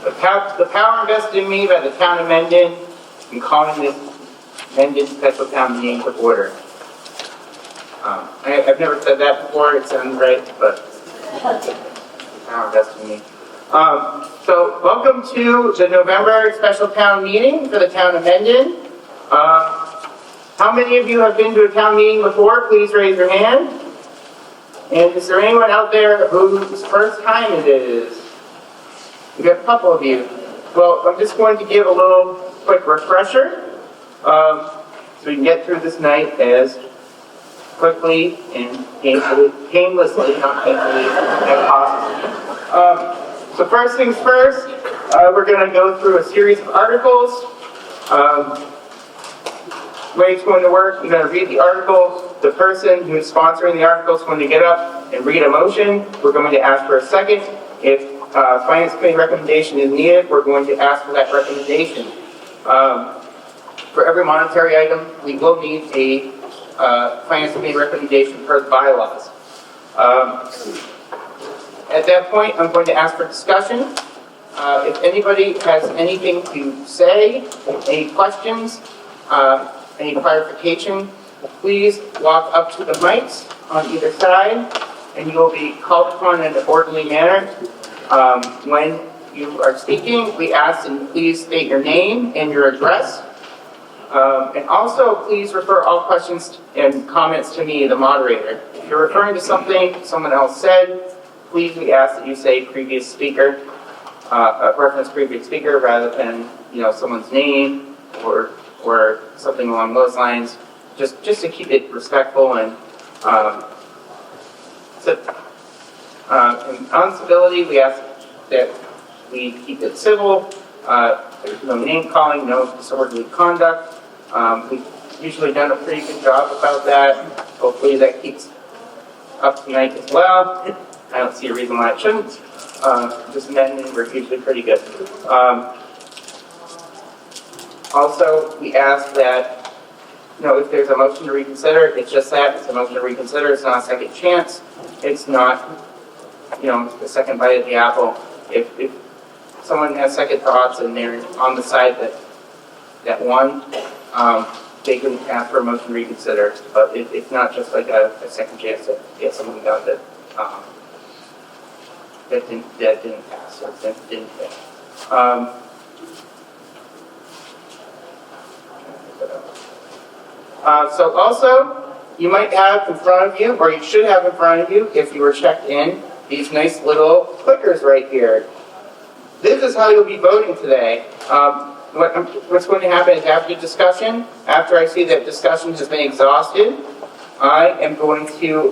The power invested in me by the town of Mendon in calling this Mendon special town meeting to order. I've never said that before, it sounds right, but the power invested in me. So welcome to the November special town meeting for the town of Mendon. How many of you have been to a town meeting before? Please raise your hand. And is there anyone out there whose first time it is? We got a couple of you. Well, I'm just going to give a little quick refresher so we can get through this night as quickly and painlessly, not painfully, as possible. So first things first, we're going to go through a series of articles. The way it's going to work, you're going to read the article. The person who's sponsoring the article is going to get up and read a motion. We're going to ask for a second. If Finance Committee recommendation is needed, we're going to ask for that recommendation. For every monetary item, we will need a Finance Committee recommendation per the bylaws. At that point, I'm going to ask for discussion. If anybody has anything to say, any questions, any clarification, please walk up to the mics on either side, and you will be called upon in an orderly manner. When you are speaking, we ask that you please state your name and your address. And also, please refer all questions and comments to me, the moderator. If you're referring to something someone else said, please we ask that you say previous speaker, reference previous speaker rather than someone's name or something along those lines. Just to keep it respectful and on civility, we ask that we keep it civil. There's no name calling, no disorderly conduct. We've usually done a pretty good job about that. Hopefully that keeps up tonight as well. I don't see a reason why it shouldn't. Just Mendon, we're usually pretty good. Also, we ask that if there's a motion to reconsider, it's just that. It's a motion to reconsider. It's not a second chance. It's not, a second bite of the apple. If someone has second thoughts and they're on the side that won, they can ask for a motion to reconsider. But it's not just like a second chance to get something done that didn't pass or that didn't fail. So also, you might have in front of you, or you should have in front of you, if you were checked in, these nice little clickers right here. This is how you'll be voting today. What's going to happen is after discussion, after I see that discussion has been exhausted, I am going to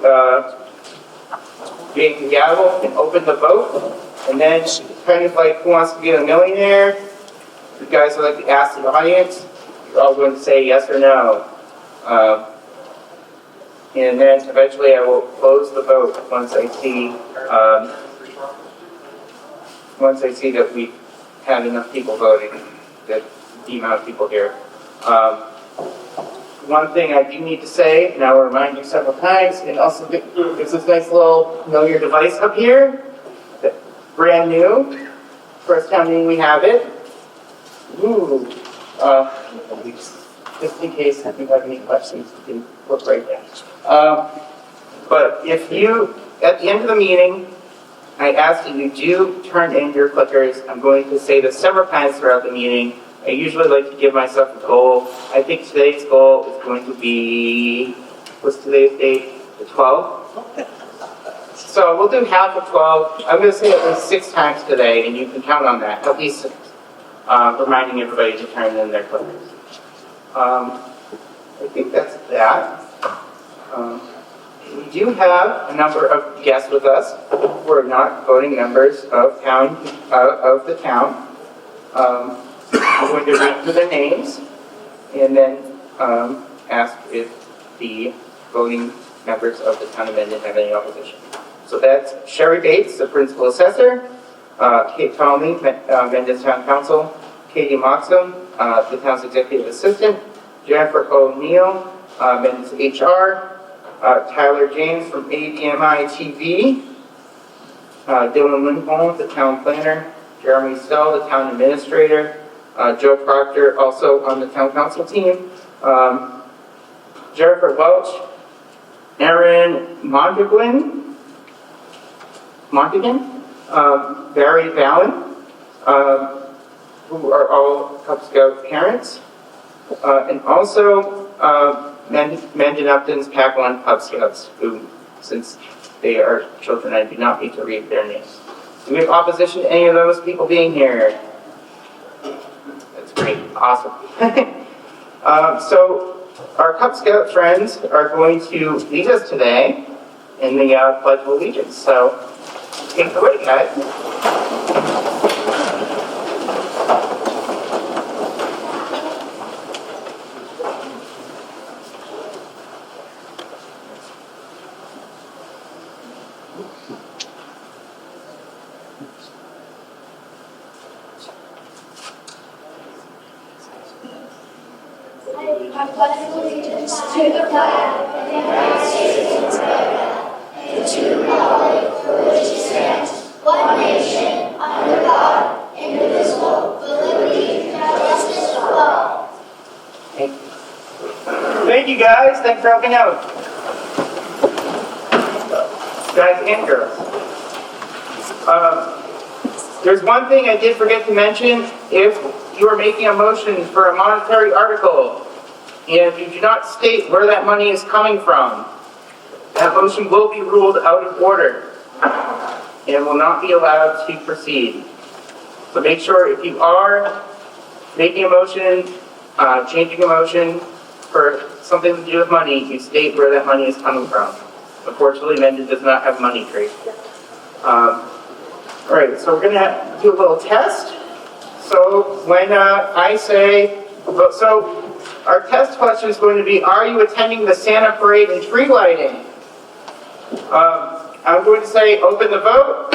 ring the gavel and open the vote, and then kind of like Who Wants to Be a Millionaire, you guys are like to ask the audience, you're all going to say yes or no. And then eventually I will close the vote once I see that we've had enough people voting, that the amount of people here. One thing I do need to say, and I will remind you several times, and also there's this nice little know your device up here, brand new. First time meeting we have it. Ooh. Just in case you have any questions, you can look right there. But if you, at the end of the meeting, I ask that you do turn in your clickers. I'm going to say this several times throughout the meeting. I usually like to give myself a goal. I think today's goal is going to be, what's today's date? The 12th? So we'll do half of 12. I'm going to say at least 6 times today, and you can count on that. At least 6. Reminding everybody to turn in their clickers. I think that's that. We do have a number of guests with us who are not voting members of the town. I'm going to read through their names and then ask if the voting members of the town of Mendon have any opposition. So that's Sherry Bates, the principal assessor, Kate Conley, Mendon Town Council, Katie Moxham, the town's executive assistant, Jennifer O'Neill, Mendon's HR, Tyler James from ADMI TV, Dylan Lindholm, the town planner, Jeremy Stell, the town administrator, Joe Proctor, also on the town council team, Jennifer Welch, Aaron Montaguin, Barry Vallon, who are all Cub Scout parents, and also Mendonma's Pack 1 Cub Scouts, who, since they are children, I do not need to read their names. Do we have opposition to any of those people being here? That's great, awesome. So our Cub Scout friends are going to lead us today in the Pledge of Allegiance. So take it away, guys. I pledge allegiance to the flag of the United States of America and to the republic for which it stands, one nation, under God, indivisible, with liberty and justice for all. Thank you, guys. Thanks for helping out. Guys and girls. There's one thing I did forget to mention. If you are making a motion for a monetary article, and you do not state where that money is coming from, that motion will be ruled out of order and will not be allowed to proceed. So make sure if you are making a motion, changing a motion for something to do with money, you state where that money is coming from. Unfortunately, Mendon does not have money tree. All right, so we're going to do a little test. So when I say, so our test question is going to be, are you attending the Santa Parade and tree lighting? I'm going to say, open the vote.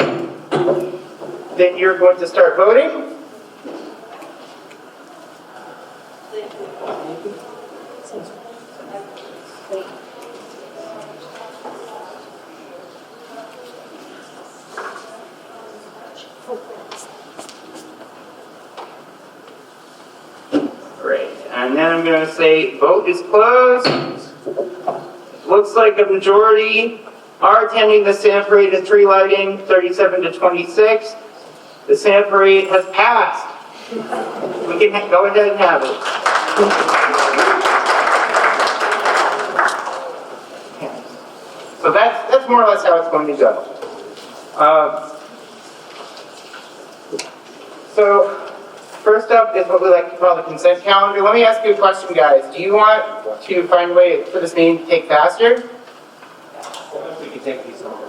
Then you're going to start voting. Great. And then I'm going to say, vote is closed. Looks like a majority are attending the Santa Parade and tree lighting, 37 to 26. The Santa Parade has passed. We can go ahead and have it. So that's more or less how it's going to go. So first up is what we like to call the consent calendar. Let me ask you a question, guys. Do you want to find a way for this meeting to take faster? We can take these over.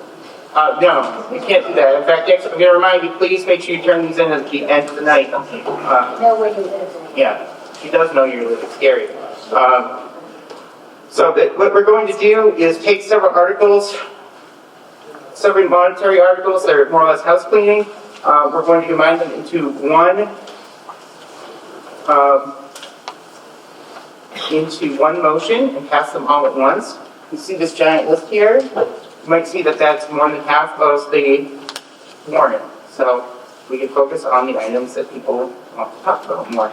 No, you can't do that. In fact, I'm going to remind you, please make sure you turn these in at the end of the night. No way to live. Yeah, she does know you're a little scary. So what we're going to do is take several articles, several monetary articles that are more or less house cleaning. We're going to combine them into one motion and pass them all at once. You see this giant list here? You might see that that's more than half of the warrant. So we can focus on the items that people want to talk about more.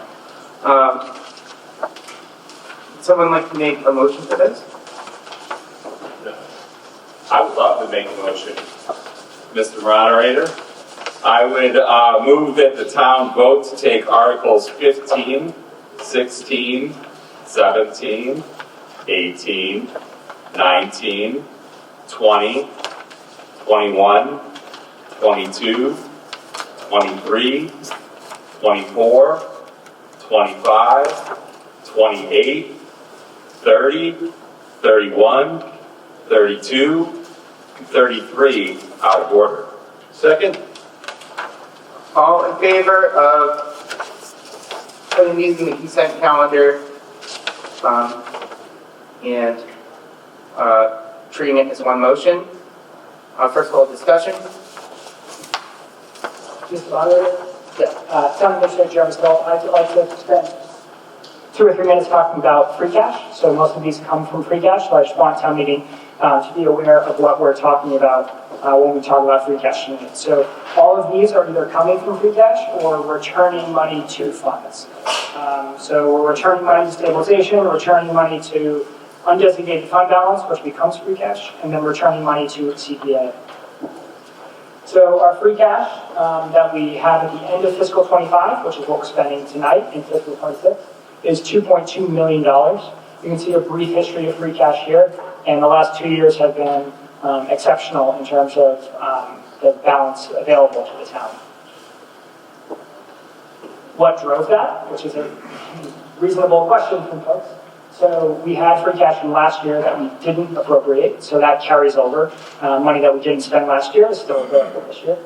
Would someone like to make a motion for this? I would love to make a motion, Mr. Moderator. I would move that the town vote to take Articles 15, 16, 17, 18, 19, 20, 21, 22, 23, 24, 25, 28, 30, 31, 32, and 33 out of order. Second? All in favor of putting these in the consent calendar and treating it as one motion? First of all, discussion. Mr. Moderator? Yeah. Town Administrator Jeremy Stell, I'd like to spend 2 or 3 minutes talking about free cash. So most of these come from free cash, so I just want town meeting to be aware of what we're talking about when we talk about free cash tonight. So all of these are either coming from free cash or returning money to funds. So we're returning money to stabilization, returning money to undesignated fund balance, which becomes free cash, and then returning money to CPA. So our free cash that we have at the end of fiscal 25, which is what we're spending tonight in fiscal 26, is $2.2 million. You can see a brief history of free cash here, and the last 2 years have been exceptional in terms of the balance available to the town. What drove that? Which is a reasonable question from folks. So we had free cash from last year that we didn't appropriate, so that carries over. Money that we didn't spend last year is still available this year.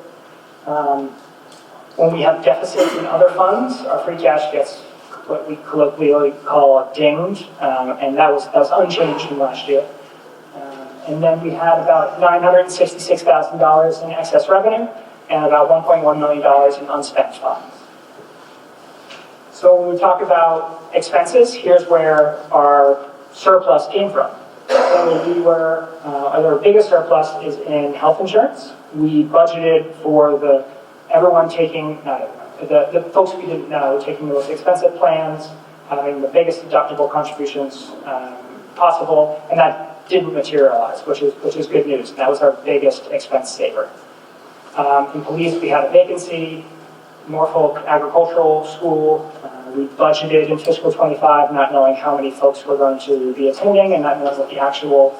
When we have deficits in other funds, our free cash gets what we colloquially call dinged, and that was unchanged from last year. And then we had about $966,000 in excess revenue and about $1.1 million in unspent funds. So when we talk about expenses, here's where our surplus came from. So our biggest surplus is in health insurance. We budgeted for the folks we didn't know taking the most expensive plans, having the biggest deductible contributions possible, and that didn't materialize, which is good news. That was our biggest expense saver. In police, we had a vacancy. Norfolk Agricultural School, we budgeted in fiscal 25, not knowing how many folks were going to be attending and not knowing what the actual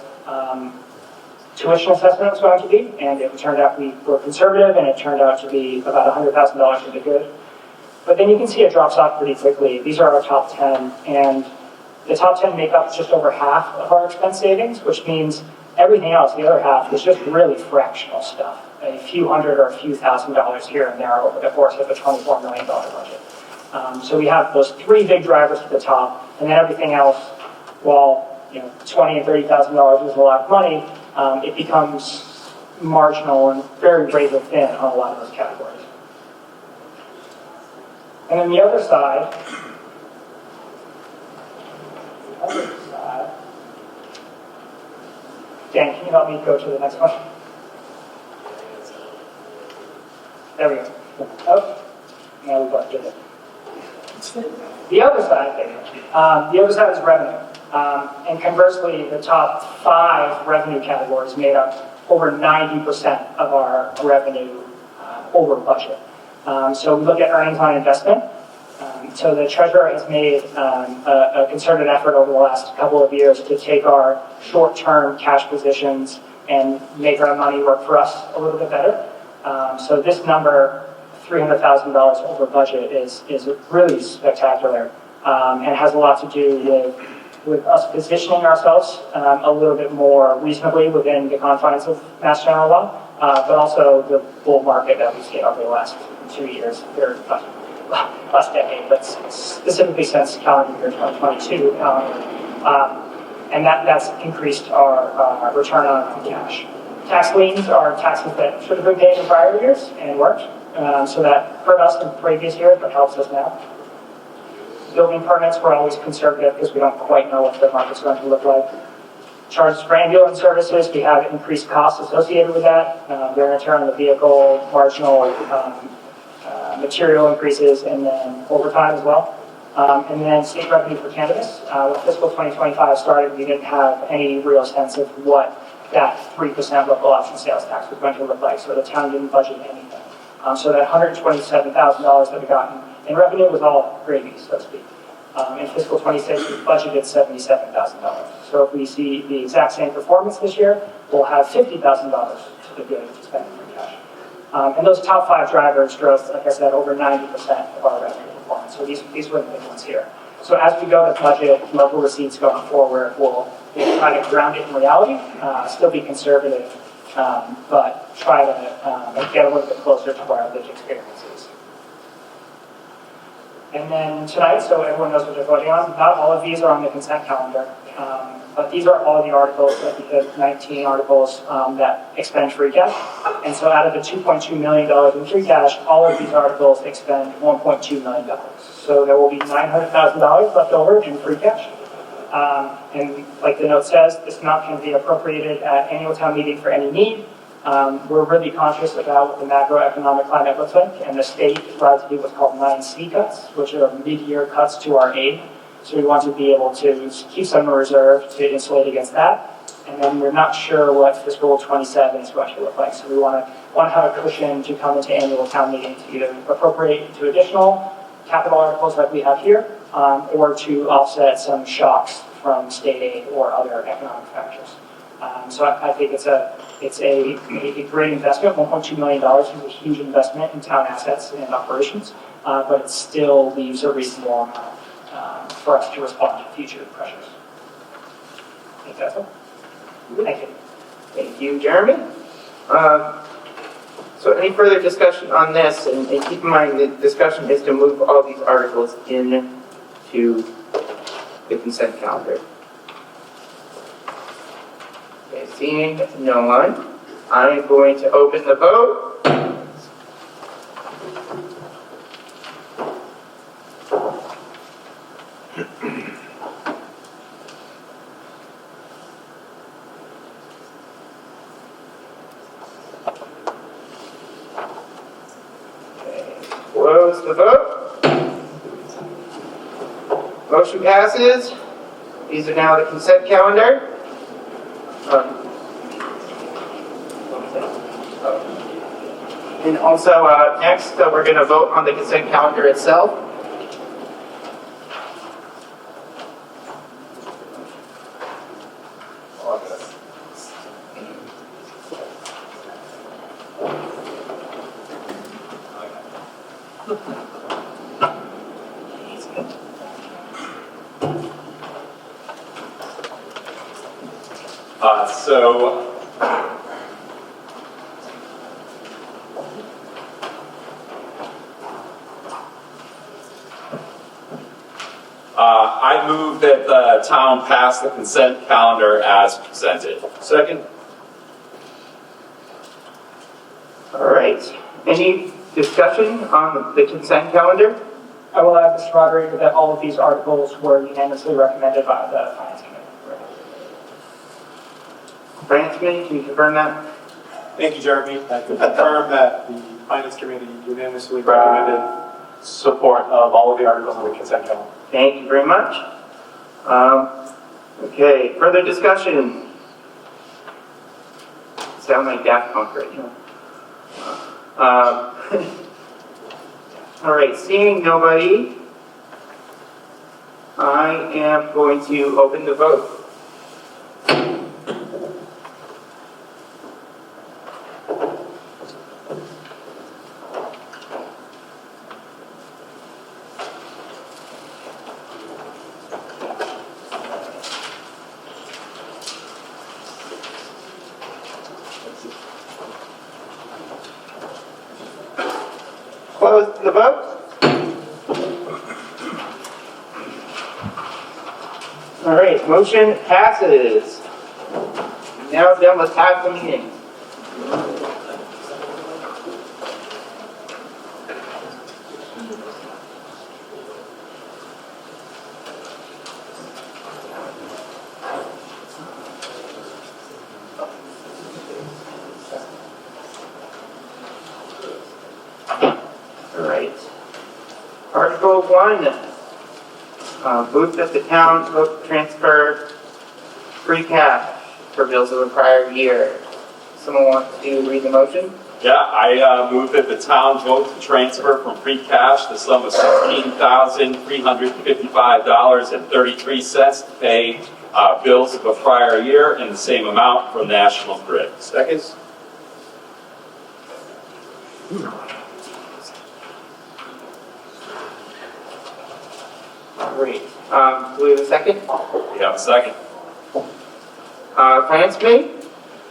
tuition assessment was going to be. And it turned out we were conservative, and it turned out to be about $100,000 to the good. But then you can see it drops off pretty quickly. These are our top 10, and the top 10 make up just over half of our expense savings, which means everything else, the other half, is just really fractional stuff. A few hundred or a few $1,000s here and there over the course of a $24 million budget. So we have those three big drivers at the top, and then everything else, while $20,000 and $30,000 is a lot of money, it becomes marginal and very razor thin on a lot of those categories. And then the other side, Dan, can you help me go to the next one? There we go. Oh, now we got it. The other side is revenue. And conversely, the top 5 revenue categories made up over 90% of our revenue over budget. So we look at earnings on investment. So the treasurer has made a concerted effort over the last couple of years to take our short-term cash positions and make our money work for us a little bit better. So this number, $300,000 over budget, is really spectacular and has a lot to do with us positioning ourselves a little bit more reasonably within the confines of Mass General Law, but also the bull market that we've seen over the last 2 years, or last decade, but specifically since calendar year 2022 and that's increased our return on cash. Tax liens are taxes that should have been paid in prior years and weren't, so that hurt us in previous years, but helps us now. Building permits, we're always conservative because we don't quite know what the market's going to look like. Charges for ambulance services, we have increased costs associated with that, wear and tear on the vehicle, marginal material increases, and then overtime as well. And then state revenue for cannabis. When fiscal 2025 started, we didn't have any real sense of what that 3% local option sales tax was going to look like, so the town didn't budget anything. So that $127,000 that we got in revenue was all gravy, so to speak. In fiscal 26, we budgeted $77,000. So if we see the exact same performance this year, we'll have $50,000 to the good to spend free cash. And those top 5 drivers drove, like I said, over 90% of our revenue performance. So these were the big ones here. So as we go to budget local receipts going forward, we'll try to ground it in reality, still be conservative, but try to get a little bit closer to where our lived experience is. And then tonight, so everyone knows what they're voting on, not all of these are on the consent calendar, but these are all the articles, the 19 articles that expend free cash. And so out of the $2.2 million in free cash, all of these articles expend $1.2 million. So there will be $900,000 left over in free cash. And like the note says, this amount can be appropriated at annual town meeting for any need. We're really conscious about what the macroeconomic climate looks like, and the state is allowed to do what's called 9C cuts, which are mid-year cuts to our aid. So we want to be able to keep some in reserve to insulate against that. And then we're not sure what fiscal 27 is going to look like. So we want to have a cushion to come into annual town meeting to either appropriate to additional capital articles like we have here, or to offset some shocks from state aid or other economic factors. So I think it's a great investment. $1.2 million is a huge investment in town assets and operations, but it still leaves a reasonable amount for us to respond to future pressures. I think that's all. Thank you. Thank you, Jeremy. So any further discussion on this? And keep in mind, the discussion is to move all these articles into the consent calendar. Okay, seeing no one, I'm going to open the vote. Close the vote. Motion passes. These are now the consent calendar. And also, next, we're going to vote on the consent calendar itself. I move that the town pass the consent calendar as presented. Second. All right. Any discussion on the consent calendar? I will add, Mr. Moderator, that all of these articles were unanimously recommended by the Finance Committee. Finance Committee, can you confirm that? Thank you, Jeremy. I can confirm that the Finance Committee unanimously recommended support of all of the articles on the consent calendar. Thank you very much. Okay, further discussion. Sound like Daft Punk right now. All right, seeing nobody, I am going to open the vote. Close the vote. All right, motion passes. Now done with half the meeting. Article 1, move that the town vote to transfer free cash for bills of a prior year. Someone want to read the motion? Yeah, I move that the town vote to transfer from free cash the sum of $16,355.33 to pay bills of a prior year and the same amount from National Grid. Second. Great. Do we have a second? We have a second. Finance Committee?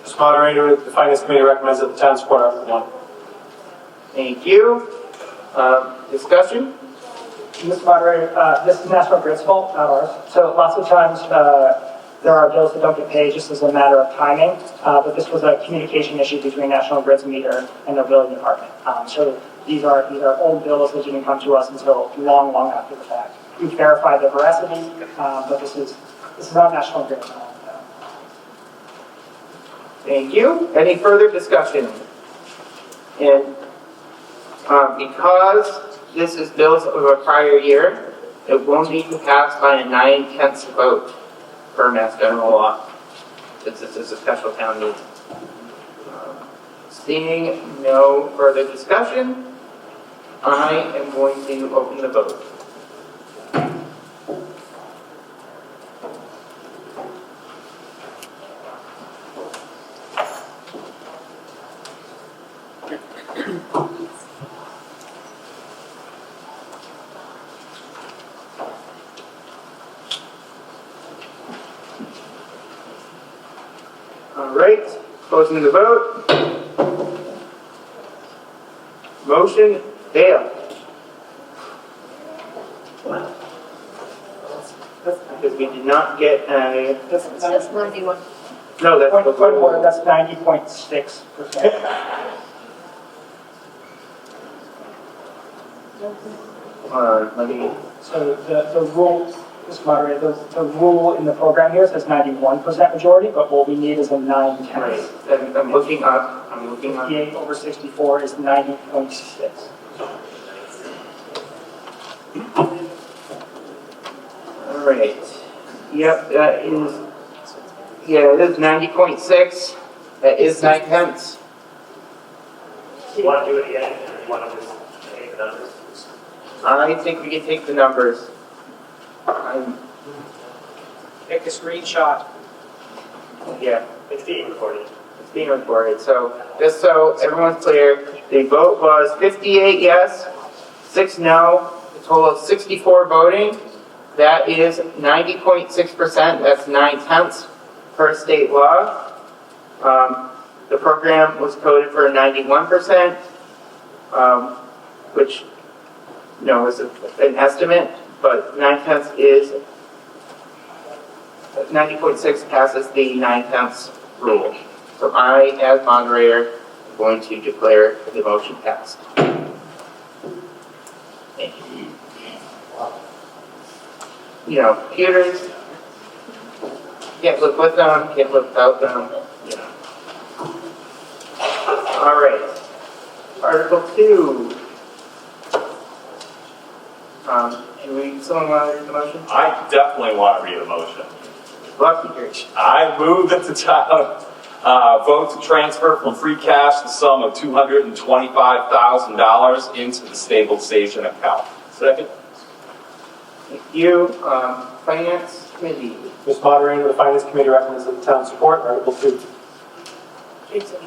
Mr. Moderator, the Finance Committee recommends that the town support Article 1. Thank you. Discussion? Mr. Moderator, this is National Grid's fault, not ours. So lots of times there are bills that don't get paid just as a matter of timing, but this was a communication issue between National Grid's meter and their billing department. So these are old bills that didn't come to us until long after the fact. We've verified the veracity, but this is This is not National Grid. No. Thank you. Any further discussion? And because this is bills of a prior year, it will need to pass by a 9/10 vote per Mass General Law, since this is a special town meeting. Seeing no further discussion, I am going to open the vote. All right, closing the vote. Motion failed. Because we did not get a, That's 91. no, that's Point the of order, that's 90.6%. let me, So the rule, Mr. Moderator, the rule in the program here says 91% majority, but what we need is a 9/10. right, and I'm looking up. 58 over 64 is 90.6. All right. Yep, that is, yeah, it is 90.6. That is 9/10. You want to do it again? Or you want to just take the numbers? I think we can take the numbers. Take a screenshot. Yeah, It's being recorded. it's being recorded. So just so everyone's clear, the vote was 58 yes, 6 no, a total of 64 voting. That is 90.6%. That's 9/10 per state law. The program was coded for 91%, which, you know, is an estimate, but 9/10 is 90.6 passes the 9/10 rule. So I, as moderator, am going to declare the motion passed. Thank you. You know, computers, can't live with them, can't live without them, you know. All right. Article 2. Someone want to read the motion? I definitely want to read a motion. Love to hear it. I move that the town vote to transfer from free cash the sum of $225,000 into the stabilization account. Second? Thank you. Finance Committee. Mr. Moderator, the Finance Committee recommends that the town support Article 2. Jason.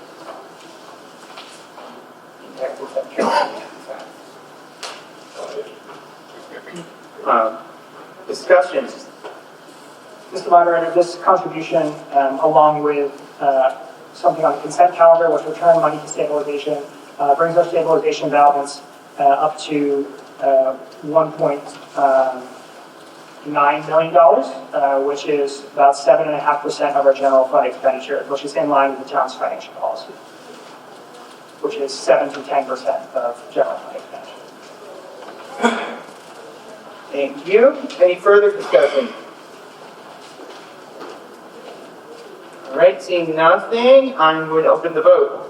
Discussion. Mr. Moderator, this contribution, along with something on the consent calendar, which will turn money to stabilization, brings our stabilization balance up to $1.9 million, which is about 7.5% of our general fund expenditure, which is in line with the town's financial policy, which is 7 to 10% of general fund expenditure. Thank you. Any further discussion? All right, seeing nothing, I'm going to open the vote.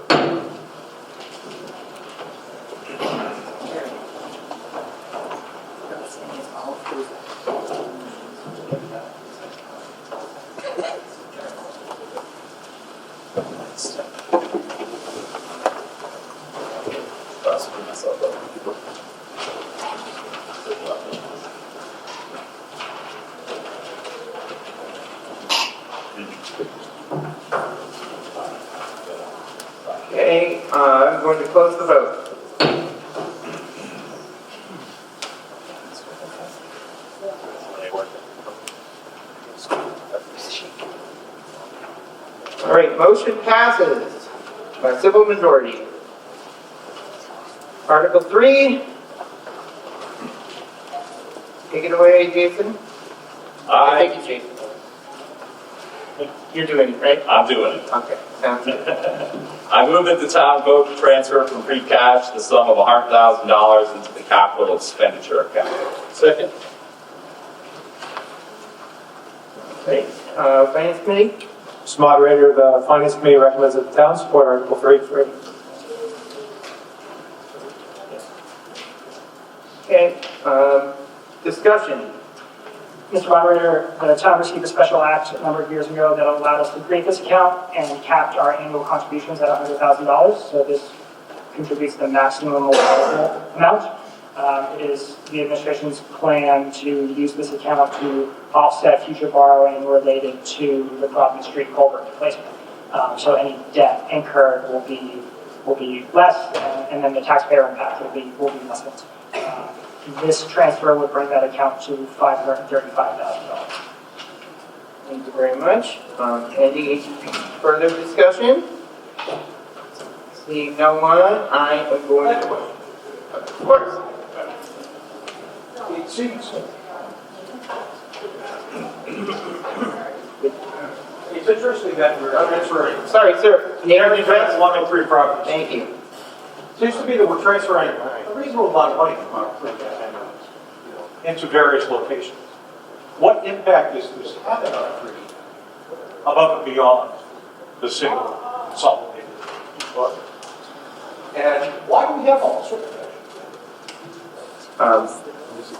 Okay, I'm going to close the vote. All right, motion passes by civil majority. Article 3. Take it away, Jason. Thank you, Jason. You're doing it, right? I'm doing it. Okay, sounds good. I move that the town vote to transfer from free cash the sum of $100,000 into the capital expenditure account. Second? Great. Finance Committee? Mr. Moderator, the Finance Committee recommends that the town support Article 33. Okay, discussion. Mr. Moderator, the town received a special act a number of years ago that allowed us to create this account and capped our annual contributions at $100,000. So this contributes the maximum allowable amount. It is the administration's plan to use this account to offset future borrowing related to the Providence Street culvert replacement. So any debt incurred will be less, and then the taxpayer impact will be less. This transfer would bring that account to $535,000. Thank you very much. Any further discussion? Seeing no one, I am going to... Of course. It's interesting that we're transferring. Sorry, sir. Name and address? 103 properties. Thank you. Seems to me that we're transferring a reasonable amount of money from our free cash into various locations. What impact is this having on our free above and beyond the single consolidated budget? And why do we have all this free cash?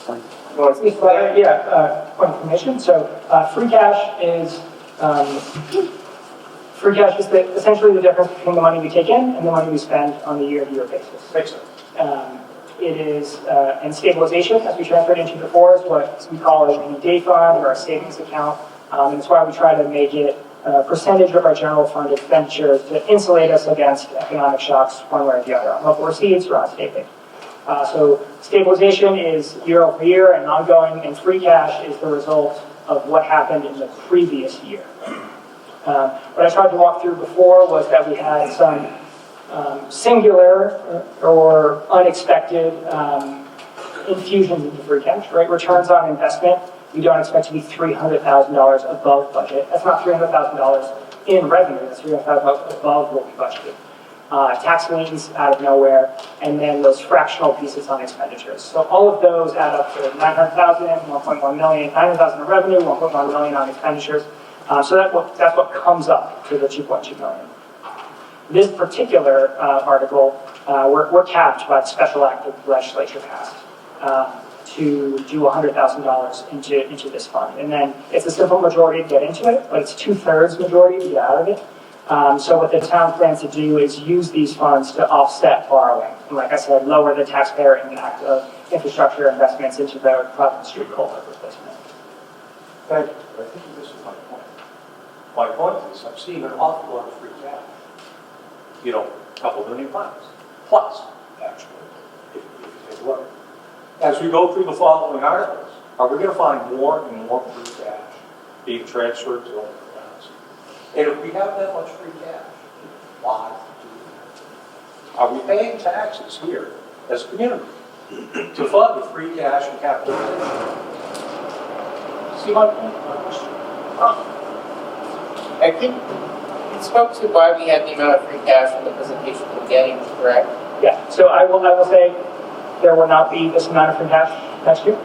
Point of information. So free cash is essentially the difference between the money we take in and the money we spend on a year-to-year basis. Makes sense. It is in stabilization, as we transferred into before, is what we call a rainy day fund or a savings account. And it's why we try to make it a percentage of our general fund expenditures to insulate us against economic shocks one way or the other, on local receipts or on state aid. So stabilization is year over year and ongoing, and free cash is the result of what happened in the previous year. What I tried to walk through before was that we had some singular or unexpected infusions into free cash, right? Returns on investment, we don't expect to be $300,000 above budget. That's not $300,000 in revenue, that's $300,000 above what we budgeted. Tax liens out of nowhere, and then those fractional pieces on expenditures. So all of those add up to $900,000, $1.1 million, $900,000 in revenue, $1.1 million on expenditures. So that's what comes up to the $2.2 million. This particular article, we're capped by the special act that the legislature passed to do $100,000 into this fund. And then it's a simple majority to get into it, but it's 2/3 majority to get out of it. So what the town plans to do is use these funds to offset borrowing. And like I said, lower the taxpayer impact of infrastructure investments into the Providence Street culvert replacement. Thank you. I think this is my point. My point is I'm seeing an awful lot of free cash. A couple $1 million plus, actually, if you take a look. As we go through the following articles, are we going to find more and more free cash being transferred to other accounts? And if we have that much free cash, why do we? Are we paying taxes here as a community to fund the free cash and capital? See my point? I think you spoke to why we had the amount of free cash in the presentation we're getting, correct? Yeah, so I will say there will not be this amount of free cash next year.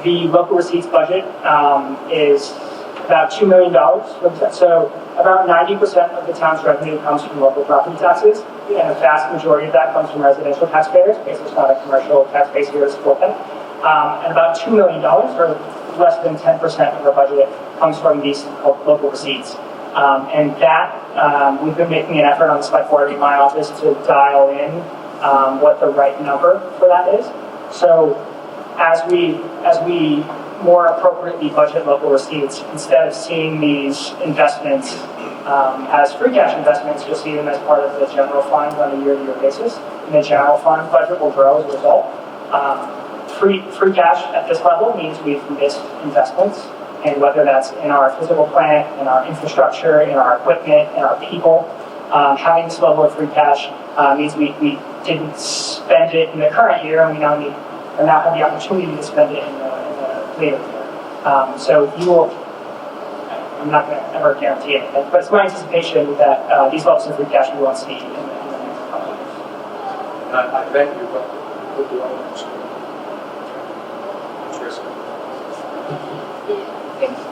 The local receipts budget is about $2 million. So about 90% of the town's revenue comes from local property taxes, and a vast majority of that comes from residential taxpayers, because there's not a commercial tax base here to support them. And about $2 million, or less than 10% of our budget, comes from these local receipts. And that, we've been making an effort on the select board in my office to dial in what the right number for that is. So as we more appropriately budget local receipts, instead of seeing these investments as free cash investments, you'll see them as part of the general fund on a year-to-year basis. And the general fund budget will grow as a result. Free cash at this level means we've missed investments, and whether that's in our physical plant, in our infrastructure, in our equipment, in our people, having this level of free cash means we didn't spend it in the current year, and we now have the opportunity to spend it in the later year. So you will, I'm not going to ever guarantee anything, but it's my anticipation that these levels of free cash we won't see in the next couple of years. I thank you, but what do I understand? Interesting. Thank you.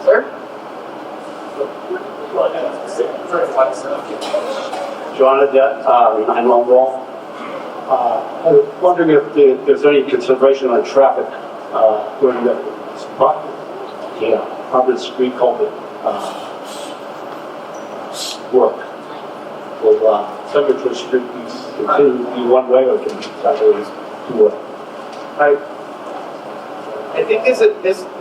Sir? John Adet, 9 Lone Wall. I was wondering if there's any consideration on traffic during the Harvard Street culvert work. Will Cemetery Street continue to be one way or can it be sideways two-way? I think this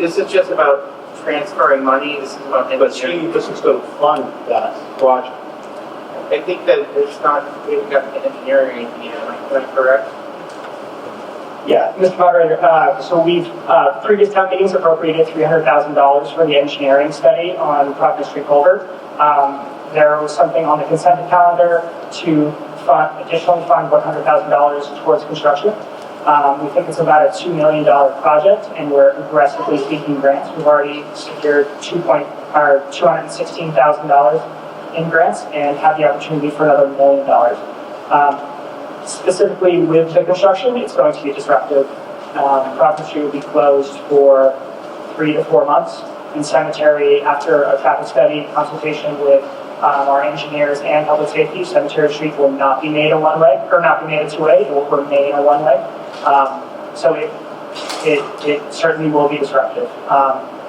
is just about transferring money. This is about But engineering. this is going to fund that project. I think that it's not, we've got the engineering, am I correct? Yeah, Mr. Moderator, so we've, previous town meetings appropriated $300,000 for the engineering study on Providence Street Culvert. There was something on the consent calendar to additionally fund $100,000 towards construction. We think it's about a $2 million project, and we're aggressively seeking grants. We've already secured $216,000 in grants and have the opportunity for another $1 million. Specifically with the construction, it's going to be disruptive. Providence Street will be closed for 3 to 4 months. And cemetery, after a traffic study consultation with our engineers and public safety, Cemetery Street will not be made a one-way, or not be made a two-way, it will remain a one-way. So it certainly will be disruptive.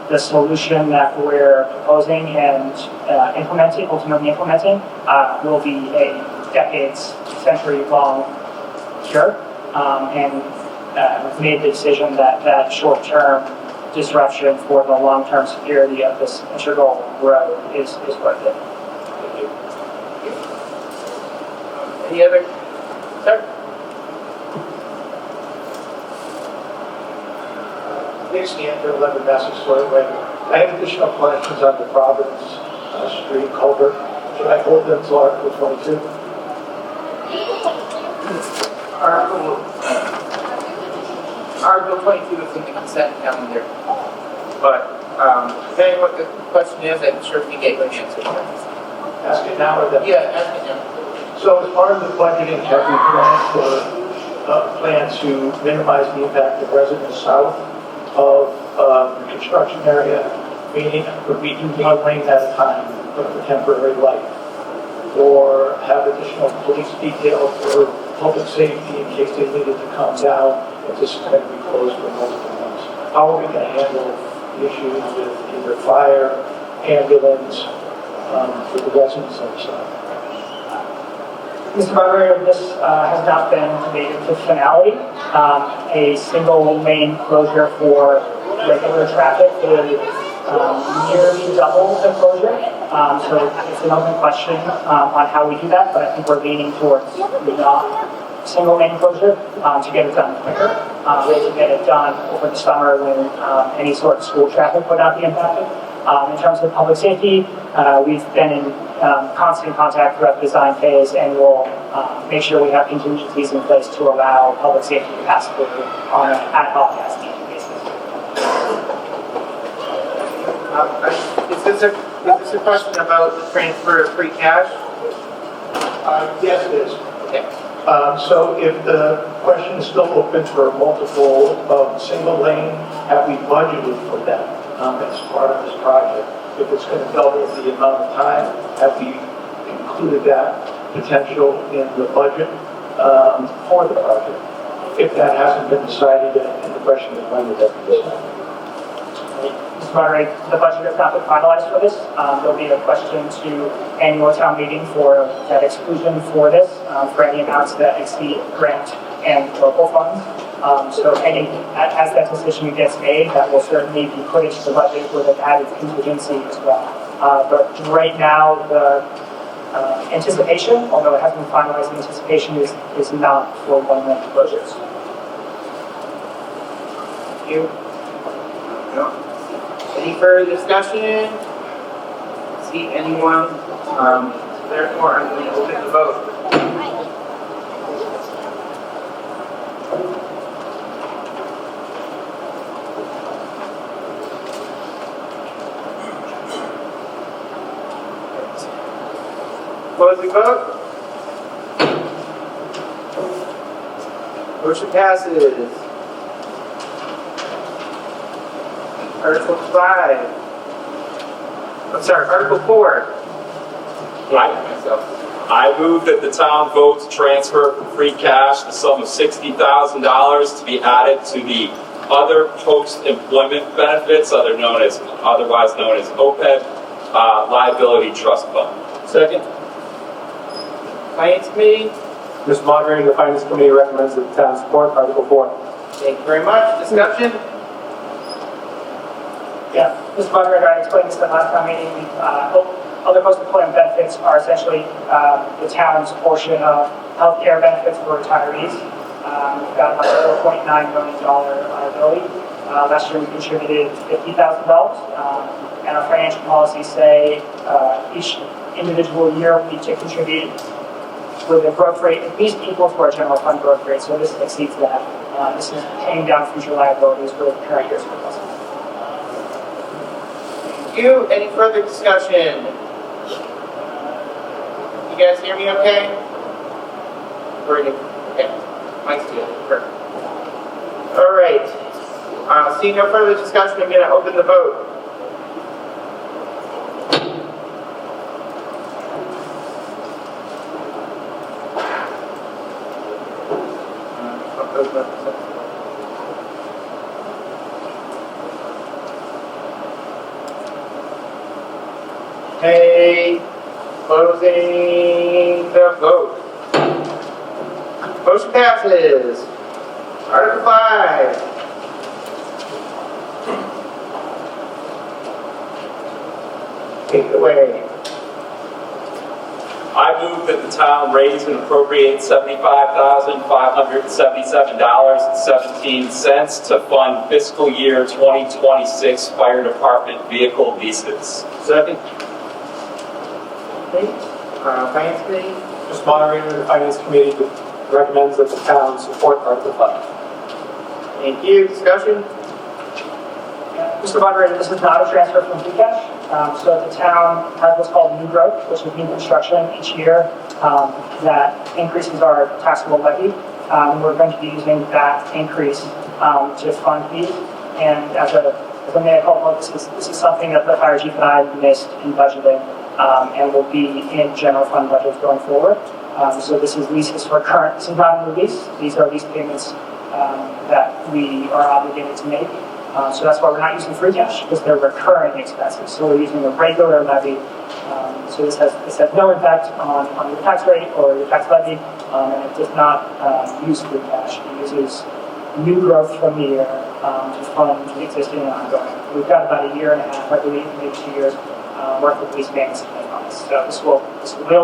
The solution that we're proposing and ultimately implementing, will be a decades, century-long cure. And we've made the decision that short-term disruption for the long-term security of this integral road is worth it. Any other, sir? Please enter 11 Massasoit Way. I have additional questions on the Providence Street culvert. Should I hold them to Article 22? Article 22 is in the consent calendar. But depending what the question is, I'm sure we get you an answer. Ask it now or then? Yeah, ask it now. So as part of the budgeting, have we planned for a plan to minimize the impact of residents south of the construction area? Meaning, would we do one lane at a time for the temporary light? Or have additional police detail for public safety in case they needed to come down if this is going to be closed for multiple months? How are we going to handle the issues with either fire, ambulance, for the residents of the side? Mr. Moderator, this has not been made into finality. A single lane closure for regular traffic would nearly double the closure. So it's an open question on how we do that, but I think we're leaning towards not single lane closure to get it done quicker, to get it done over the summer when any sort of school traffic would not be impacted. In terms of public safety, we've been in constant contact throughout the design phase, and we'll make sure we have contingencies in place to allow public safety to pass through on an ad hoc as needed basis. Is this a question about the transfer of free cash? Yes, it is. Okay. So if the question is still open for multiple single lane, have we budgeted for that as part of this project? If it's going to double the amount of time, have we included that potential in the budget for the project? If that hasn't been decided yet, and the question is when would that be decided? Mr. Moderator, the budget has not been finalized for this. There'll be a question to annual town meeting for that exclusion for this, for any amounts that exceed grant and local funds. So as that decision gets made, that will certainly be put into the budget with an added contingency as well. But right now, the anticipation, although it hasn't been finalized, the anticipation is not for one-lane closures. Thank you. No. Any further discussion? See anyone? Therefore, I'm going to open the vote. Close the vote. Motion passes. Article 5. I'm sorry, Article 4. I move that the town vote to transfer from free cash the sum of $60,000 to be added to the other post-employment benefits, otherwise known as OPEB, liability trust fund. Second. Finance Committee. Mr. Moderator, the Finance Committee recommends that the town support Article 4. Thank you very much. Discussion? Yeah, Mr. Moderator, I explained this at the last town meeting. Other post-employment benefits are essentially the town's portion of healthcare benefits for retirees. We've got about a $4.9 million liability. Last year we contributed $50,000. And our financial policies say each individual year we need to contribute with a growth rate at least equal to our general fund growth rate. So this exceeds that. This is paying down future liabilities for the current year's surplus. Thank you. Any further discussion? You guys hear me okay? Okay. Mike's good. Perfect. All right. Seeing no further discussion, I'm going to open the vote. Okay, closing the vote. Motion passes. Article 5. Take it away. I move that the town raise and appropriate $75,577.17 to fund fiscal year 2026 fire department vehicle leases. Second. Okay. Finance Committee. Mr. Moderator, the Finance Committee recommends that the town support Article 5. Thank you. Discussion? Mr. Moderator, this is not a transfer from free cash. So the town has what's called new growth, which is new construction each year that increases our taxable levy. We're going to be using that increase to fund these. And as a mayor call, this is something that the fire chief and I missed in budgeting and will be in general fund budgets going forward. So this is leases for current, this is not a new lease. These are lease payments that we are obligated to make. So that's why we're not using free cash, because they're recurring expenses. So we're using a regular levy. So this has no impact on your tax rate or your tax levy, and it does not use free cash. It uses new growth from the year to fund the existing and ongoing. We've got about a year and a half, I believe, maybe 2 years worth of lease payments to make on this. So this will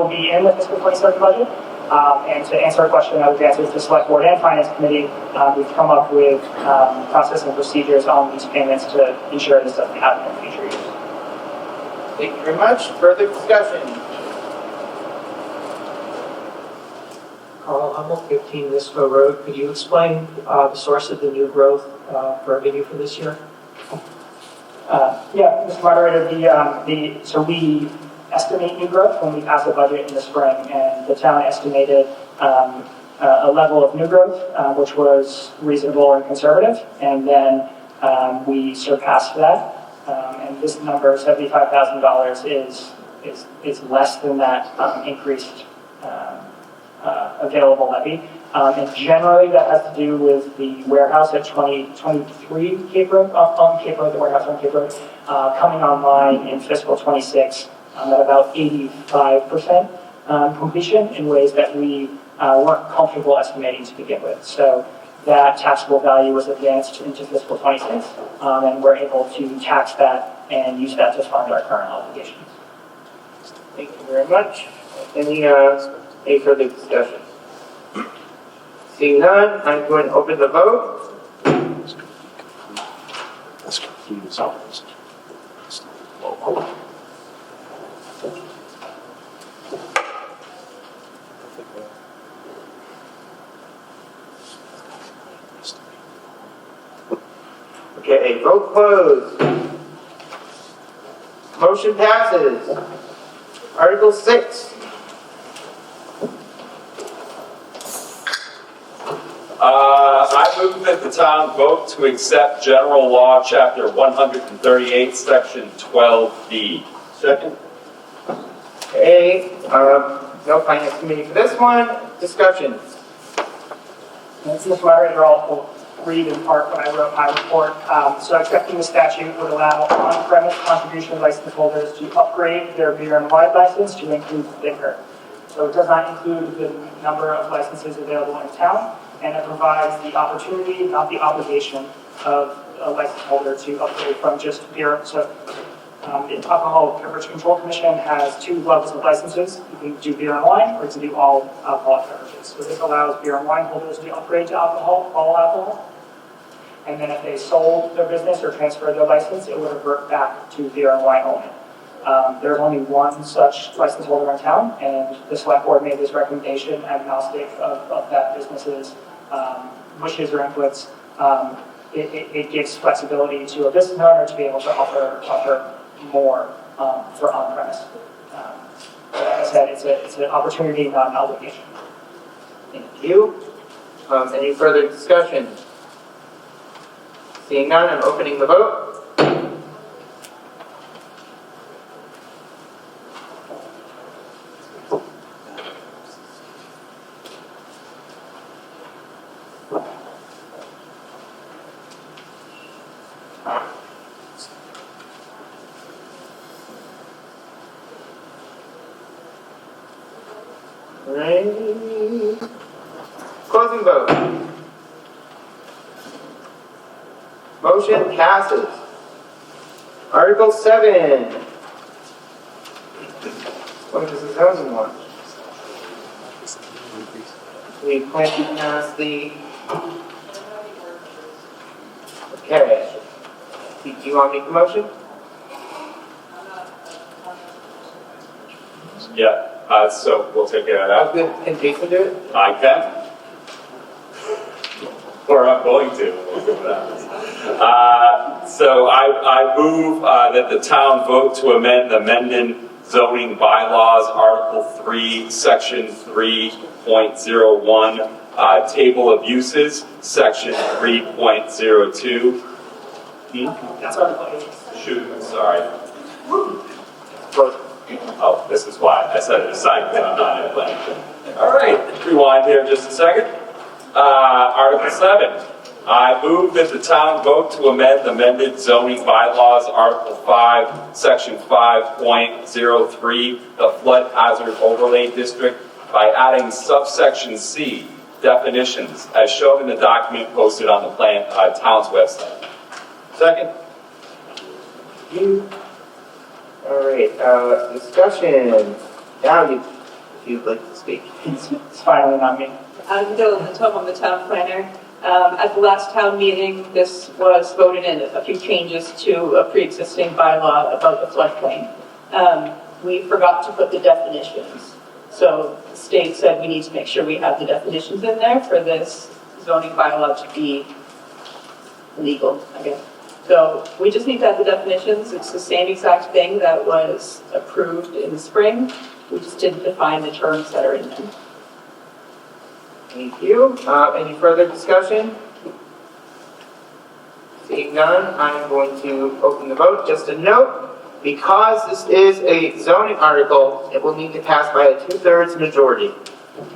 be in the fiscal 27 budget. And to answer a question I was answered to the Select Board and Finance Committee, we've come up with process and procedures on these payments to ensure this doesn't happen in future years. Thank you very much. Further discussion? Carl Hummel, 15 Nisco Road. Could you explain the source of the new growth revenue for this year? Yeah, Mr. Moderator, so we estimate new growth when we pass a budget in the spring, and the town estimated a level of new growth which was reasonable and conservative, and then we surpassed that. And this number, $75,000, is less than that increased available levy. And generally that has to do with the warehouse at 2023 Cape Road, on Cape Road, the warehouse on Cape Road, coming online in fiscal 26 at about 85% completion in ways that we weren't comfortable estimating to begin with. So that taxable value was advanced into fiscal 26, and we're able to tax that and use that to fund our current obligations. Thank you very much. Any further discussion? Seeing none, I'm going to open the vote. Let's continue this out. Okay, vote closed. Motion passes. Article 6. I move that the town vote to accept General Law, Chapter 138, Section 12B. Second. Okay, no finance committee for this one. Discussion. And since moderator, I'll read in part what I wrote in my report. So accepting the statute would allow on-premise contribution license holders to upgrade their beer and wine license to include liquor. So it does not include the number of licenses available in town, and it provides the opportunity, not the obligation, of a license holder to upgrade from just beer. So the Alcohol Beverage Control Commission has 2 levels of licenses. You can do beer and wine, or you can do all alcoholic beverages. So this allows beer and wine holders to upgrade to alcohol, all alcohol. And then if they sold their business or transferred their license, it would revert back to beer and wine only. There's only one such license holder in town, and the select board made this recommendation agnostic of that business's wishes or inputs. It gives flexibility to a business owner to be able to offer more for on-premise. Like I said, it's an opportunity, not an obligation. Thank you. Any further discussion? Seeing none, I'm opening the vote. Closing vote. Motion passes. Article 7. What is the zoning one? We plan to pass the... Okay. Do you want to make the motion? Yeah, so we'll take care of that. Good. Can Jason do it? I can. Or I'm going to. So I move that the town vote to amend the Mendon zoning bylaws, Article 3, Section 3.01, Table of Uses, Section 3.02. That's Article 8. Shoot, sorry. Oh, this is why I set it aside because I'm not in plan. All right, rewind here just a second. Article 7. I move that the town vote to amend the amended zoning bylaws, Article 5, Section 5.03, the Flood Hazard Overlay District, by adding subsection C, definitions, as shown in the document posted on the town's website. Second. You. All right. Discussion. Now, if you'd like to speak. It's finally not me. I'm Dylan Tom, I'm the town planner. At the last town meeting, this was voted in, a few changes to a pre-existing bylaw about the floodplain. We forgot to put the definitions. So the state said we need to make sure we have the definitions in there for this zoning bylaw to be legal, I guess. So we just need to have the definitions. It's the same exact thing that was approved in the spring. We just didn't define the terms that are in them. Thank you. Any further discussion? Seeing none, I'm going to open the vote. Just a note, because this is a zoning article, it will need to pass by a 2/3 majority.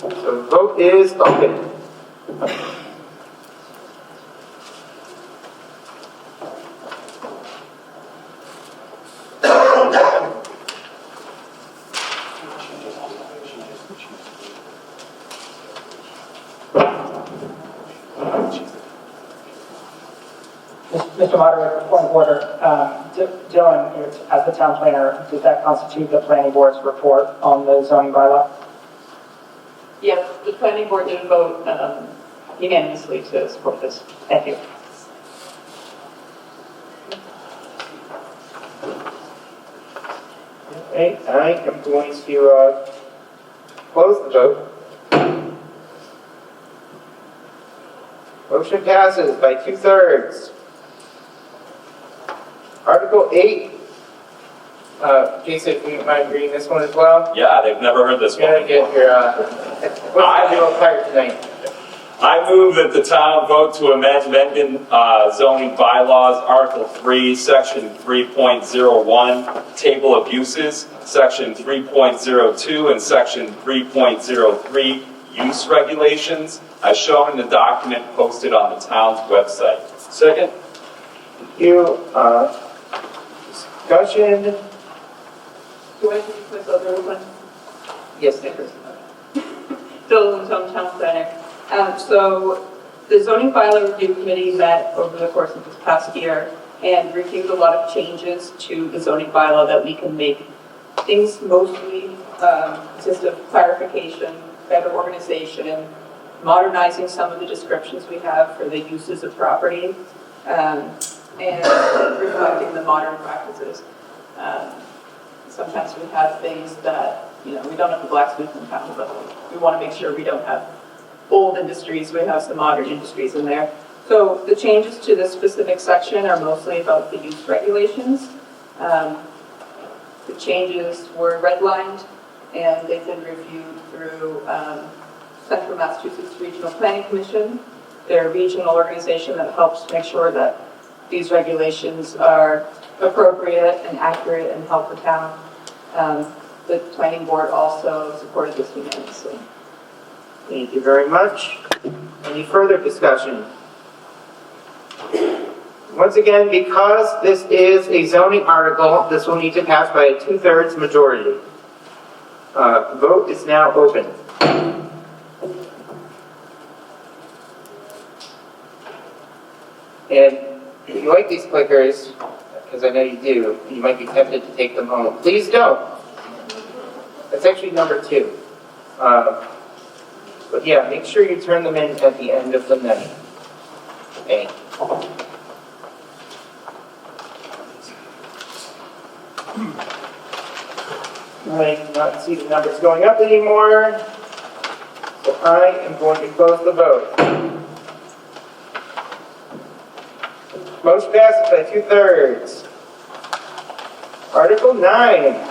So the vote is open. Mr. Moderator, point of order. Dylan, as the town planner, does that constitute the planning board's report on the zoning bylaw? Yeah, the planning board did vote unanimously to support this. Thank you. Okay, I am going to close the vote. Motion passes by 2/3. Article 8. Jason, do you mind reading this one as well? Yeah, they've never heard this You're one gonna get before. your, what's the deal tired tonight? I move that the town vote to amend Mendon zoning bylaws, Article 3, Section 3.01, Table of Uses, Section 3.02, and Section 3.03, Use Regulations, as shown in the document posted on the town's website. Second. Thank you. Discussion? Do I need this other one? Yes, Nicholas. Still in the town planner. So the zoning bylaw review committee met over the course of this past year and reviewed a lot of changes to the zoning bylaw that we can make. Things mostly consist of clarification, better organization, modernizing some of the descriptions we have for the uses of property, and reflecting the modern practices. Sometimes we have things that, we don't have the blacksmith in town, but we want to make sure we don't have old industries, we have some modern industries in there. So the changes to this specific section are mostly about the use regulations. The changes were redlined and they've been reviewed through Central Massachusetts Regional Planning Commission. They're a regional organization that helps make sure that these regulations are appropriate and accurate and help the town. The planning board also supported this unanimously. Thank you very much. Any further discussion? Once again, because this is a zoning article, this will need to pass by a 2/3 majority. Vote is now open. And if you like these clickers, because I know you do, you might be tempted to take them home. Please don't. That's actually number 2. But yeah, make sure you turn them in at the end of the night. Thank you. I cannot see the numbers going up anymore, so I am going to close the vote. Motion passes by 2/3. Article 9.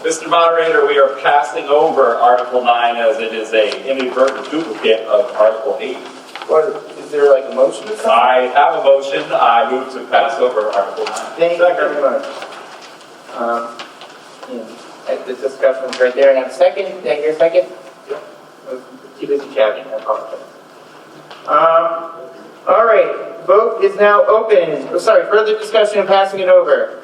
Mr. Moderator, we are passing over Article 9 as it is an inadvertent duplicate of Article 8. What, is there like a motion or something? I have a motion. I move to pass over Article 9. Thank you very much. The discussion was right there, and I have a second. Did I hear a second? Yeah. I was too busy chatting, I apologize. All right, vote is now open. Oh, sorry, further discussion and passing it over.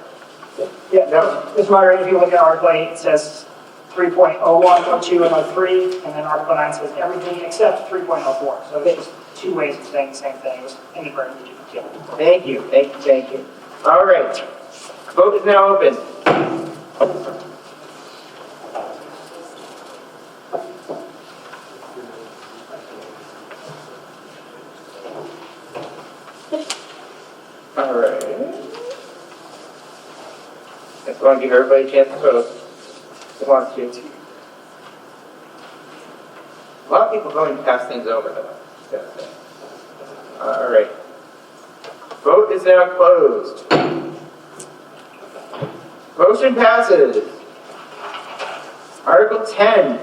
Yeah, no, Mr. Moderator, if you look at Article 8, it says 3.01, 02, and 03, and then Article 9 says everything except 3.04. So it's just 2 ways of saying the same thing. It was inadvertently duplicated. Thank you, thank you, thank you. All right, vote is now open. All right. Just want to give everybody a chance to vote. Who wants to? A lot of people going to pass things over, though. All right. Vote is now closed. Motion passes. Article 10.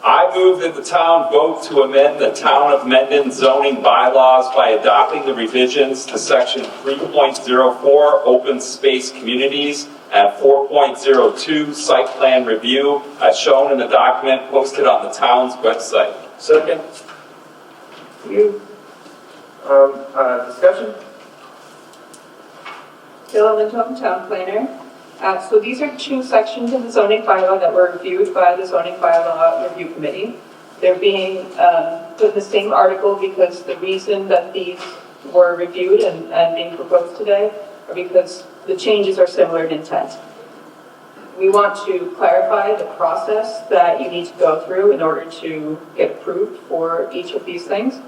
I move that the town vote to amend the Town of Mendon zoning bylaws by adopting the revisions to Section 3.04 Open Space Communities and 4.02 Site Plan Review as shown in the document posted on the town's website. Second. You. Discussion? Bill Lindholm, Town Planner. So these are 2 sections of the zoning bylaw that were reviewed by the zoning bylaw review committee. They're being put in the same article because the reason that these were reviewed and being proposed today are because the changes are similar in intent. We want to clarify the process that you need to go through in order to get approved for each of these things.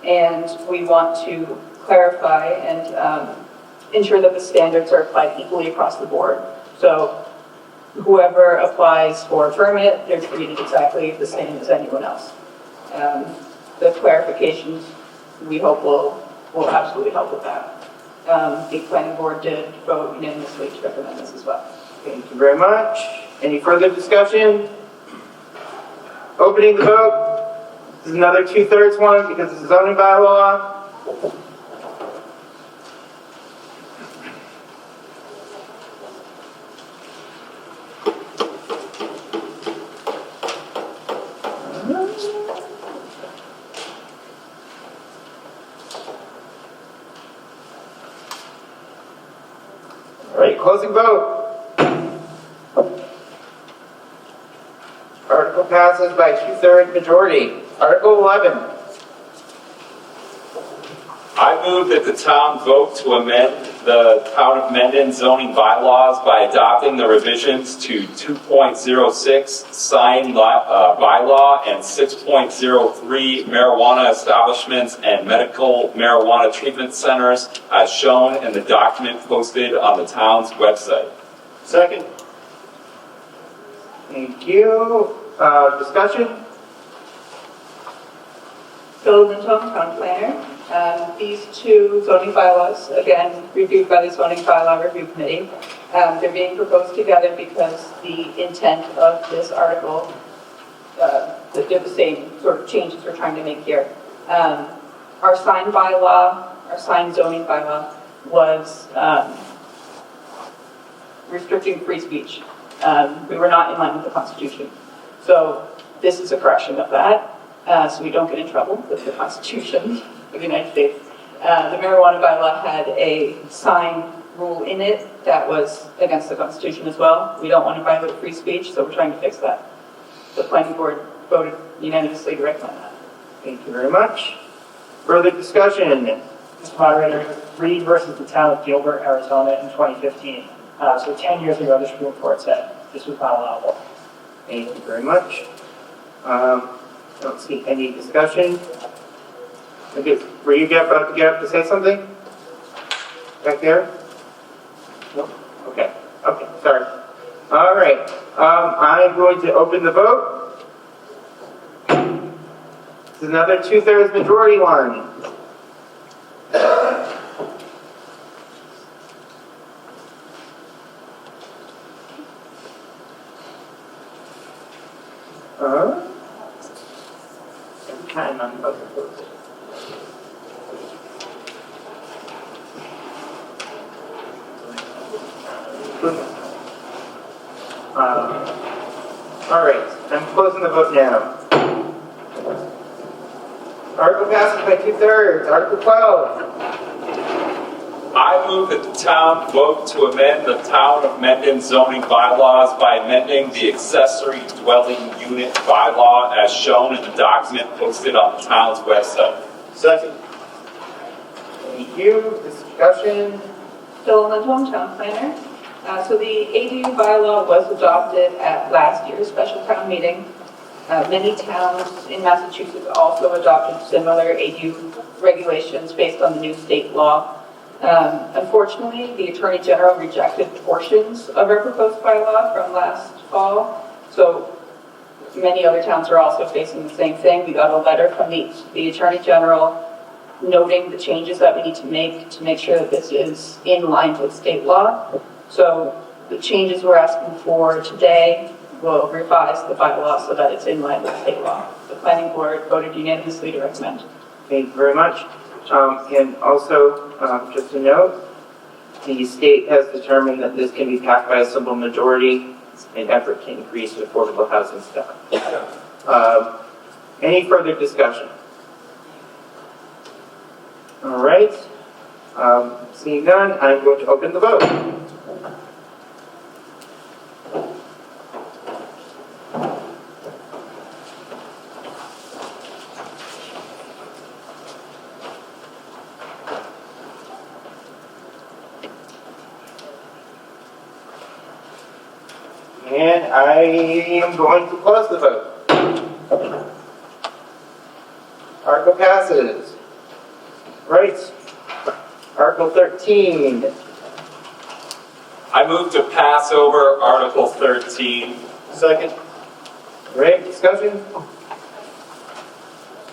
And we want to clarify and ensure that the standards are applied equally across the board. So whoever applies for a permit, they're treated exactly the same as anyone else. The clarifications, we hope, will absolutely help with that. The planning board did vote unanimously to recommend this as well. Thank you very much. Any further discussion? Opening the vote. This is another 2/3 one because it's a zoning bylaw. All right, closing vote. Article passes by 2/3 majority. Article 11. I move that the town vote to amend the Town of Mendon zoning bylaws by adopting the revisions to 2.06 sign bylaw and 6.03 marijuana establishments and medical marijuana treatment centers as shown in the document posted on the town's website. Second. Thank you. Discussion? Bill Lindholm, town planner. These two zoning bylaws, again, reviewed by the zoning bylaw review committee, they're being proposed together because the intent of this article, they're the same sort of changes we're trying to make here. Our sign bylaw, our sign zoning bylaw was restricting free speech. We were not in line with the Constitution. So this is a correction of that, so we don't get in trouble with the Constitution of the United States. The marijuana bylaw had a sign rule in it that was against the Constitution as well. We don't want to violate free speech, so we're trying to fix that. The planning board voted unanimously to recommend that. Thank you very much. Further discussion? Mr. Moderator, Reed versus the town of Gilbert, Arizona in 2015. So 10 years ago, the Supreme Court said this was not allowable. Thank you very much. Don't see any discussion. Okay, were you about to get up to say something? Back there? No? Okay, sorry. All right, I'm going to open the vote. This is another 2/3 majority one. Every time I'm about to close it. All right, I'm closing the vote now. Article passes by 2/3. Article 12. I move that the town vote to amend the Town of Mendon zoning bylaws by amending the accessory dwelling unit bylaw as shown in the document posted on the town's website. Second. Thank you. Discussion? Bill Lindholm, town planner. So the ADU bylaw was adopted at last year's special town meeting. Many towns in Massachusetts also adopted similar ADU regulations based on the new state law. Unfortunately, the Attorney General rejected portions of our proposed bylaw from last fall. So many other towns are also facing the same thing. We got a letter from the Attorney General noting the changes that we need to make sure that this is in line with state law. So the changes we're asking for today will revise the bylaw so that it's in line with state law. The planning board voted unanimously to recommend. Thank you very much. And also, just a note, the state has determined that this can be passed by a simple majority in effort to increase affordable housing stock. Any further discussion? All right. Seeing none, I'm going to open the vote. And I am going to close the vote. Article passes. Right. Article 13. I move to pass over Article 13. Second. Great discussion.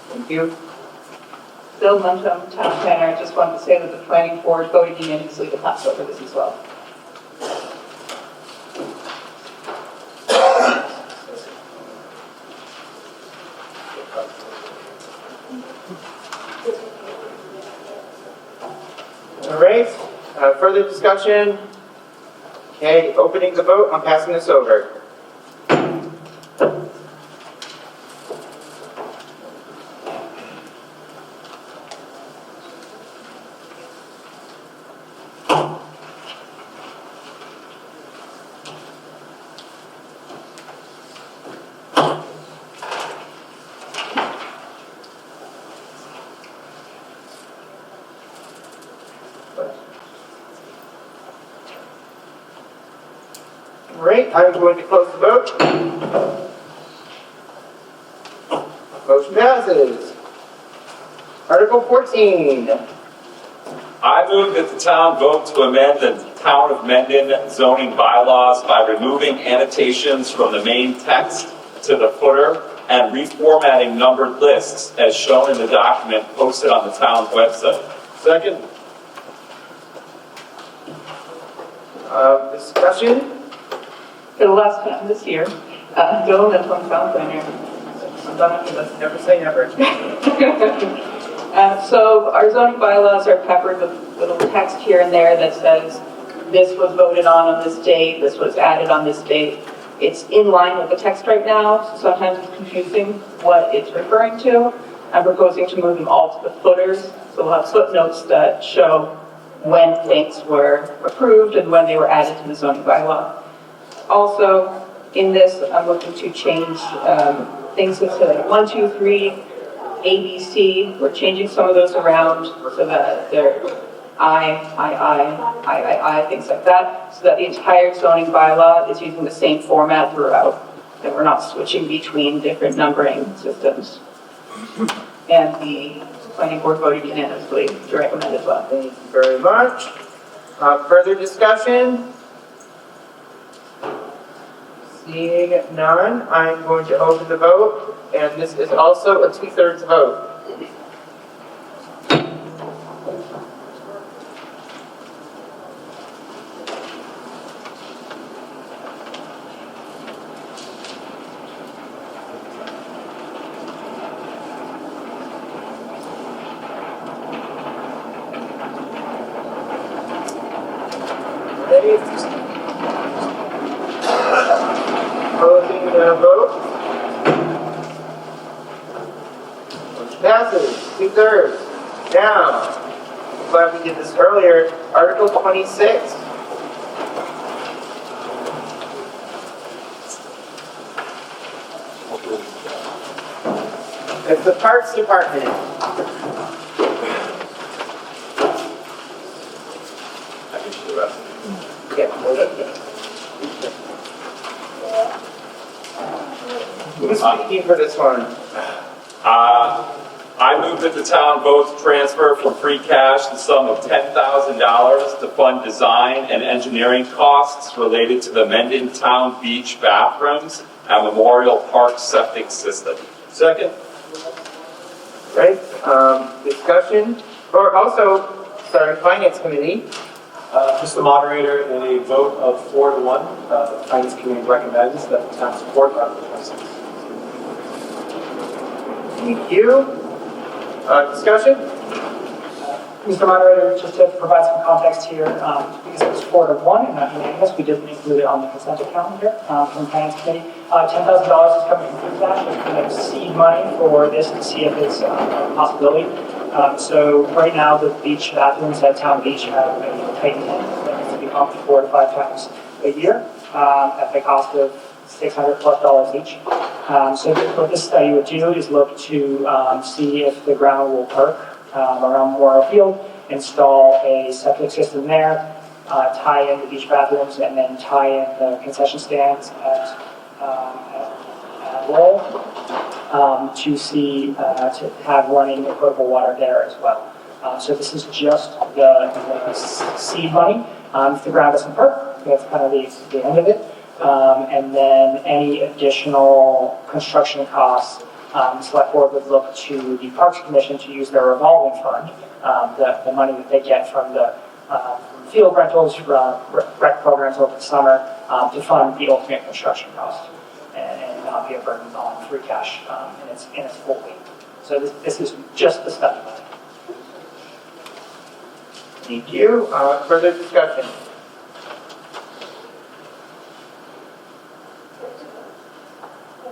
Thank you. Bill Lindholm, town planner. I just wanted to say that the planning board voted unanimously to pass over this as well. Further discussion? Okay, opening the vote, I'm passing this over. All right, I'm going to close the vote. Motion passes. Article 14. I move that the town vote to amend the Town of Mendon zoning bylaws by removing annotations from the main text to the footer and reformatting numbered lists as shown in the document posted on the town's website. Second. Discussion? For the last time this year, Bill and from town planner. I'm done after this. Never say never. So our zoning bylaws are peppered with little text here and there that says this was voted on this date, this was added on this date. It's in line with the text right now, so sometimes it's confusing what it's referring to. I'm proposing to move them all to the footers, so we'll have footnotes that show when things were approved and when they were added to the zoning bylaw. Also, in this, I'm looking to change things that say 1, 2, 3, A, B, C. We're changing some of those around so that they're I, things like that, so that the entire zoning bylaw is using the same format throughout, and we're not switching between different numbering systems. And the planning board voted unanimously to recommend as well. Thank you very much. Further discussion? Seeing none, I'm going to open the vote, and this is also a 2/3 vote. Ready? Closing the vote. Motion passes, 2/3. Now, glad we did this earlier, Article 26. It's the Parks Department. I can do the rest. Who's speaking for this one? I move that the town vote to transfer from free cash the sum of $10,000 to fund design and engineering costs related to the Mendon Town Beach bathrooms and Memorial Park septic system. Second. Right, discussion, or also, sorry, Finance Committee. Mr. Moderator, in a vote of 4-1, the Finance Committee recommends that the town support Article 26. Thank you. Discussion? Mr. Moderator, just to provide some context here, because it was 4-1 and not unanimous, we didn't include it on the consent calendar from the Finance Committee. $10,000 is coming from free cash. It's kind of seed money for this to see if it's a possibility. So right now, the beach bathrooms at Town Beach have a tight tank that needs to be pumped 4 to 5 times a year at the cost of $600+ each. So what this study would do is look to see if the ground will perk around Memorial Field, install a septic system there, tie in the beach bathrooms, and then tie in the concession stands at Lowell to see to have running potable water there as well. So this is just the seed money. If the ground doesn't perk, that's kind of the end of it. And then any additional construction costs, the select board would look to the Parks Commission to use their revolving fund, the money that they get from the field rentals, rec programs over the summer, to fund the ultimate construction cost and not be a burden on free cash in its full weight. So this is just the study money. Thank you. Further discussion?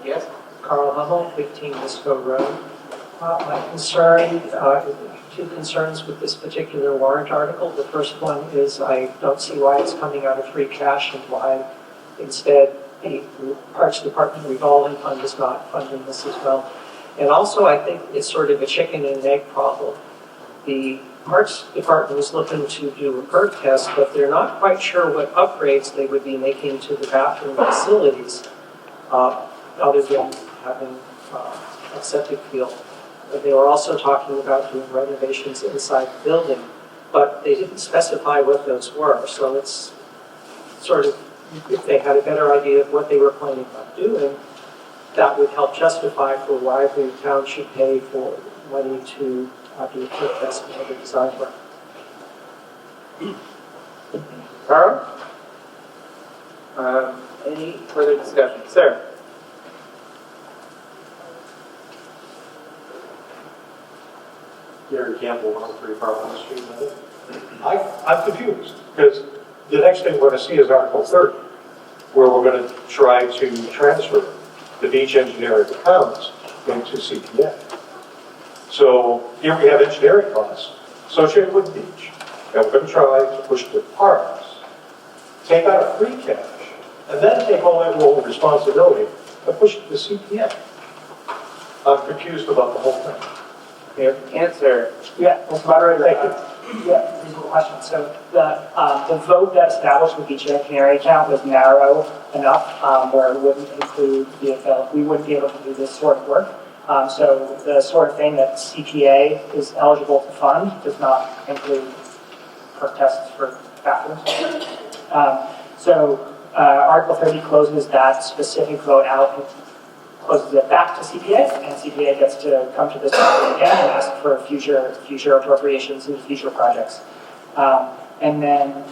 Yes? Carl Hummel, 15 Visco Road. My concern, two concerns with this particular warrant article. The first one is I don't see why it's coming out of free cash and why instead the Parks Department revolving fund is not funding this as well. And also I think it's sort of a chicken and egg problem. The Parks Department is looking to do a perk test, but they're not quite sure what upgrades they would be making to the bathroom facilities other than having a septic field. But they were also talking about doing renovations inside the building, but they didn't specify what those were. So it's sort of, if they had a better idea of what they were planning on doing, that would help justify for why the town should pay for money to do a quick test and other design work. Carl? Any further discussion? Sir? Gary Campbell, 103 Parliament Street. I'm confused, because the next thing we're going to see is Article 30, where we're going to try to transfer the beach engineering accounts into CPA. So here we have engineering costs associated with the beach, and we're going to try to push the parks, take out of free cash, and then take all that role of responsibility and push it to CPA. I'm confused about the whole thing. Your answer. Yeah, Mr. Moderator. Thank you. Yeah, reasonable question. So the vote that established the beach engineering account was narrow enough where it wouldn't include we wouldn't be able to do this sort of work. So the sort of thing that CPA is eligible to fund does not include perk tests for bathrooms. Article 30 closes that specific vote out and closes it back to CPA, and CPA gets to come to this body again and ask for future appropriations and future projects. And then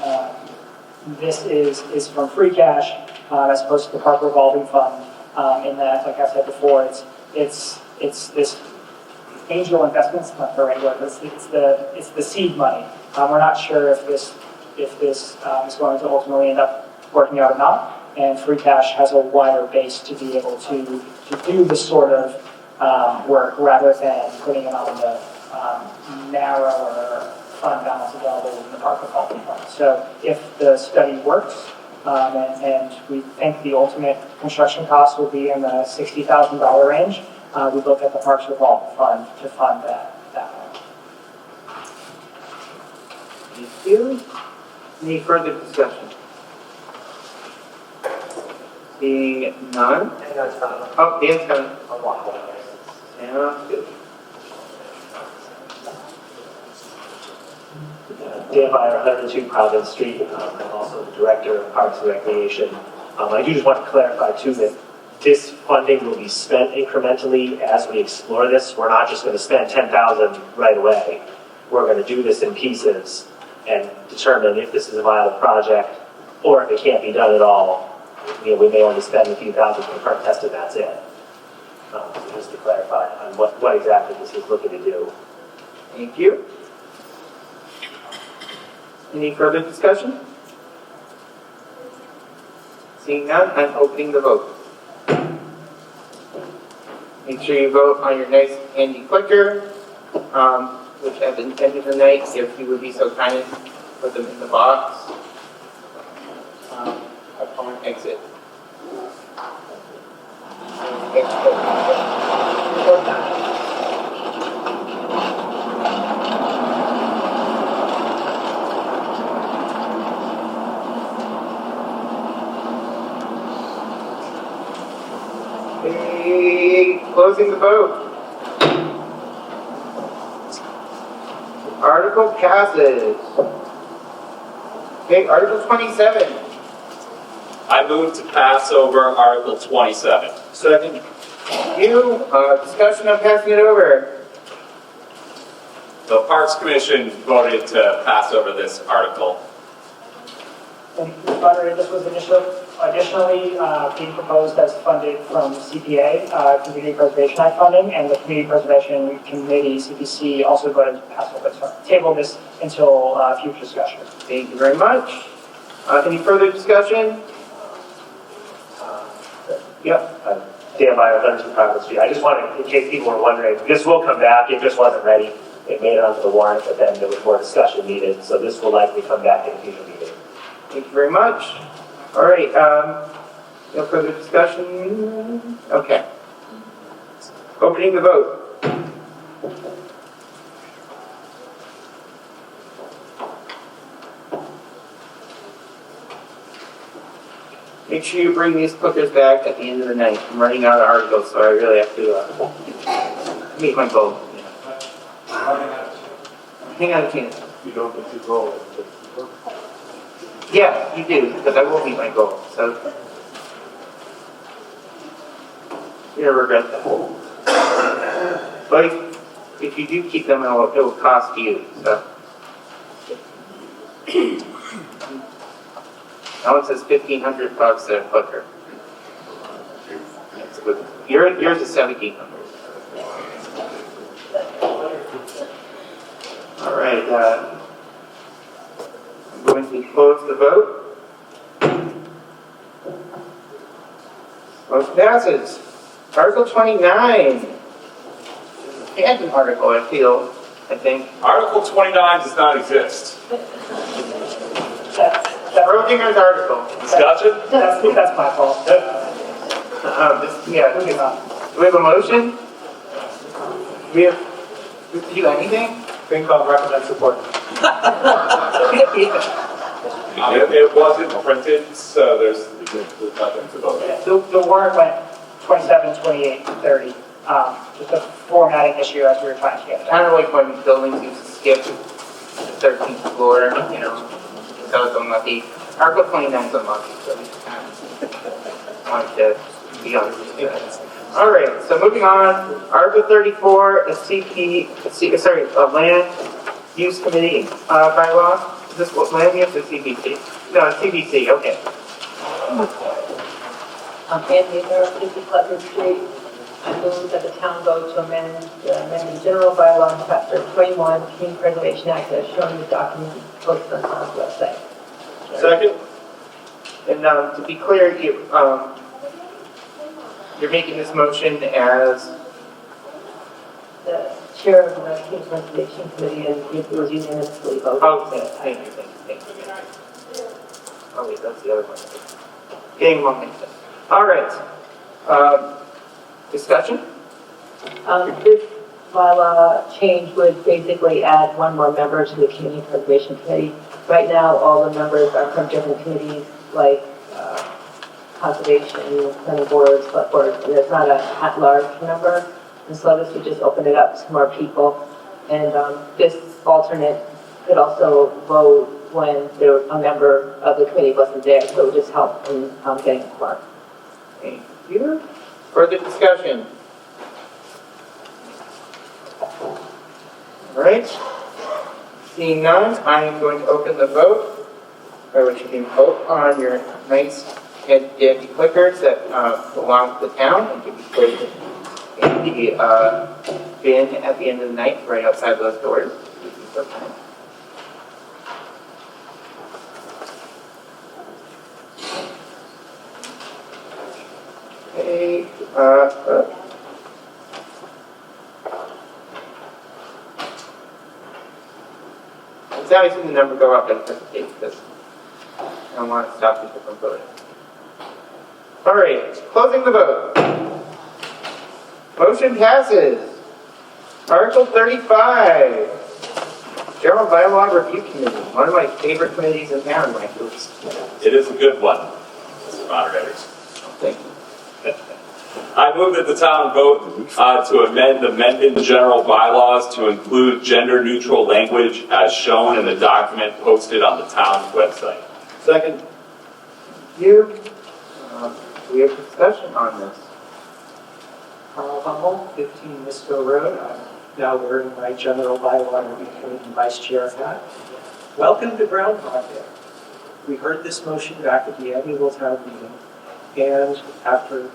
this is from free cash as opposed to the park revolving fund. In that, like I said before, it's this angel investments, not the right word, but it's the seed money. We're not sure if this is going to ultimately end up working out or not, and free cash has a wider base to be able to do this sort of work rather than putting it on the narrower fund balance available in the park revolving fund. So if the study works, and we think the ultimate construction cost will be in the $60,000 range, we look at the Parks Revolving Fund to fund that one. Thank you. Any further discussion? Seeing none. Oh, Dan's coming. Sounds good. Dan Byer, 102 Providence Street. I'm also the Director of Parks and Recreation. I do just want to clarify too that this funding will be spent incrementally as we explore this. We're not just going to spend $10,000 right away. We're going to do this in pieces and determine if this is a viable project or if it can't be done at all. We may only spend a few thousand for the park test and that's it. So just to clarify on what exactly this is looking to do. Thank you. Any further discussion? Seeing none, I'm opening the vote. Make sure you vote on your nice handy clicker, which I've intended tonight, if you would be so kind as to put them in the box upon exit. Okay, closing the vote. Article passes. Okay, Article 27. I move to pass over Article 27. Second. You, discussion on passing it over. The Parks Commission voted to pass over this article. And Mr. Moderator, this was initially Additionally, being proposed as funded from CPA, Community Preservation Act funding, and the Community Preservation Committee, CPC, also going to table this until future discussion. Thank you very much. Any further discussion? Yep. Dan Meyer, 13 Providence Street. I just wanted, in case people were wondering, this will come back. It just wasn't ready. It made it onto the warrant, but then there was more discussion needed. So this will likely come back in a future meeting. Thank you very much. All right, no further discussion? Okay. Opening the vote. Make sure you bring these clickers back at the end of the night. I'm running out of articles, so I really have to meet my goal. Hang on a chance. You don't get to roll. Yeah, you do, because I will meet my goal. So you're gonna regret that. But if you do keep them, it will cost you. So now it says $1,500 a clicker. Yours is $1,700. All right. I'm going to close the vote. Motion passes. Article 29. Add an article, I think. Article 29 does not exist. Rodinger's article. Discussion? That's my fault. Yeah. Do we have a motion? Do we do anything? FinCom recommends support. It wasn't printed, so there's nothing to vote on. The warrant went 27, 28, 30. Just a formatting issue as we were trying to get it. Kind of like when buildings used to skip the 13th floor, you know, because I was unlucky. Article 29 is unlucky, so we just kind of wanted to be honest with you. All right, so moving on, Article 34, a land use committee bylaw. Is this what, land use or CBC? No, it's CBC, okay. Ann Mather, 50 Pleasant Street. I move that the town vote to amend the general bylaw in chapter 21, Community Preservation Act, as shown in the document posted on the town's website. Second. And to be clear, you're making this motion as The chair of the Community Preservation Committee, and it was unanimously voted. oh, thank you. Oh wait, that's the other one. Getting one thing. All right. Discussion. This bylaw change would basically add one more member to the Community Preservation Committee. Right now, all the members are from different committees, like conservation, planning board, select board. There's not a at-large member, and so this would just open it up to more people. And this alternate could also vote when a member of the committee wasn't there, so it would just help in getting a quorum. Thank you. Further discussion. All right. Seeing none, I am going to open the vote, by which you can vote on your nice handy clickers that belong to the town and can be placed in the bin at the end of the night, right outside those doors. Okay. It's always seen the number go up at the case because I don't want to stop people from voting. All right, closing the vote. Motion passes. Article 35, General Bylaw Review Committee, one of my favorite committees in town, Mike. It is a good one, Mr. Moderator. Thank you. I move that the town vote to amend the Mendon general bylaws to include gender-neutral language as shown in the document posted on the town's website. Second. You. We have discussion on this. Carl Hummel, 15 Misco Road. I'm now wearing my general bylaw review committee vice chair hat. Welcome to Groundhog Day. We heard this motion back at the annual town meeting, and after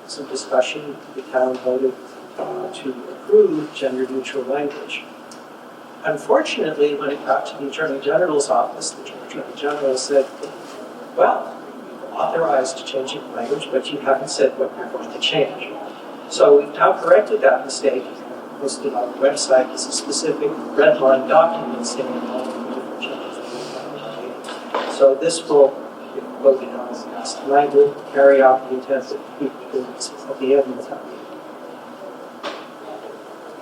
some discussion, the town voted to approve gender-neutral language. Unfortunately, when it got to the Attorney General's office, the Attorney General said, well, you've authorized changing the language, but you haven't said what you're going to change. So we've now corrected that mistake, posted on the website as a specific red line document saying all the different changes that we've made. So this will, if voted on tonight, will carry out the intensive capabilities of the annual town meeting.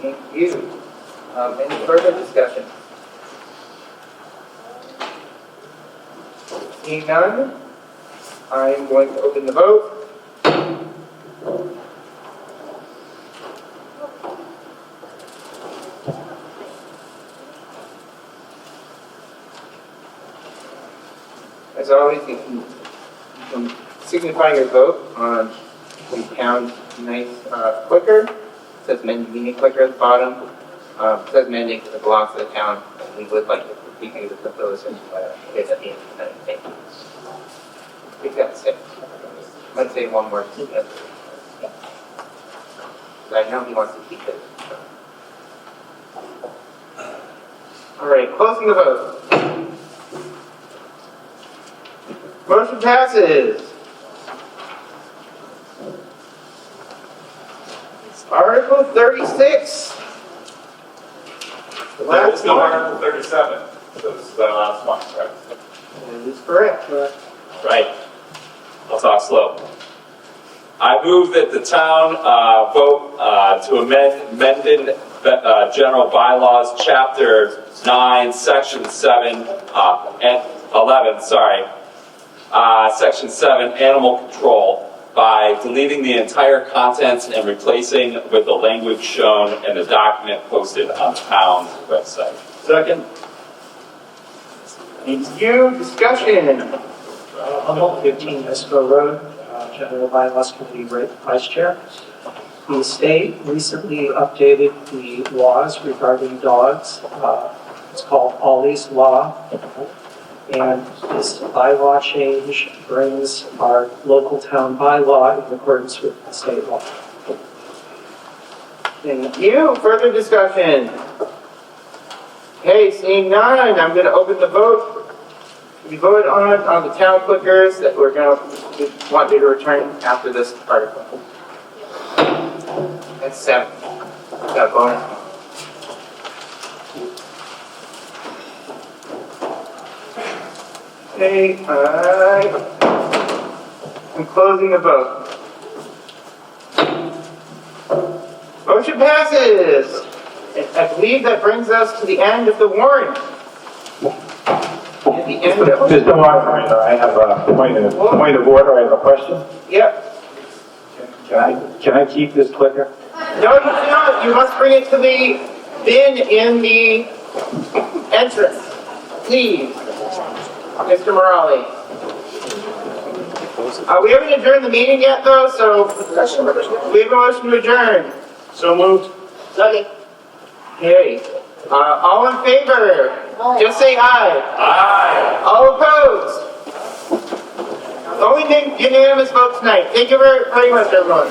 Thank you. Any further discussion? Seeing none, I'm going to open the vote. As always, you can signify your vote on the pound nice clicker. It says mendonma clicker at the bottom. It says mending to the blocks of the town. We would like it for you to put those in at the end of the thing. I think that's it. I might say one more thing. I know he wants to keep it. All right, closing the vote. Motion passes. Article 36. The There is last no one. Article 37, so this is the last one, correct? That is correct. Right. I'll talk slow. I move that the town vote to amend Mendon General Bylaws, Chapter 9, Section 7, and 11, Section 7, Animal Control, by deleting the entire contents and replacing with the language shown in the document posted on the town's website. Second. Thank you. Discussion. Humboldt, 15 Esco Road, General Bylaws Committee Vice Chair. The state recently updated the laws regarding dogs. It's called Ollie's Law. And this bylaw change brings our local town bylaw in accordance with the state law. Thank you. Further discussion. Okay, seeing none, I'm going to open the vote. We voted on the town clickers that we want you to return after this article. That's 7. Got a bonus. Okay, I'm closing the vote. Motion passes. I believe that brings us to the end of the warrant. At the end of Mr. Moderator, I have a point of order. I have a question. Yep. Can I keep this clicker? No, you cannot. You must bring it to the bin in the entrance. Please, Mr. Morale. We haven't adjourned the meeting yet, though, so we have a motion to adjourn. So moved. Second. Okay. All in favor? Just say aye. Aye. All opposed? Only unanimous vote tonight. Thank you very much, everyone.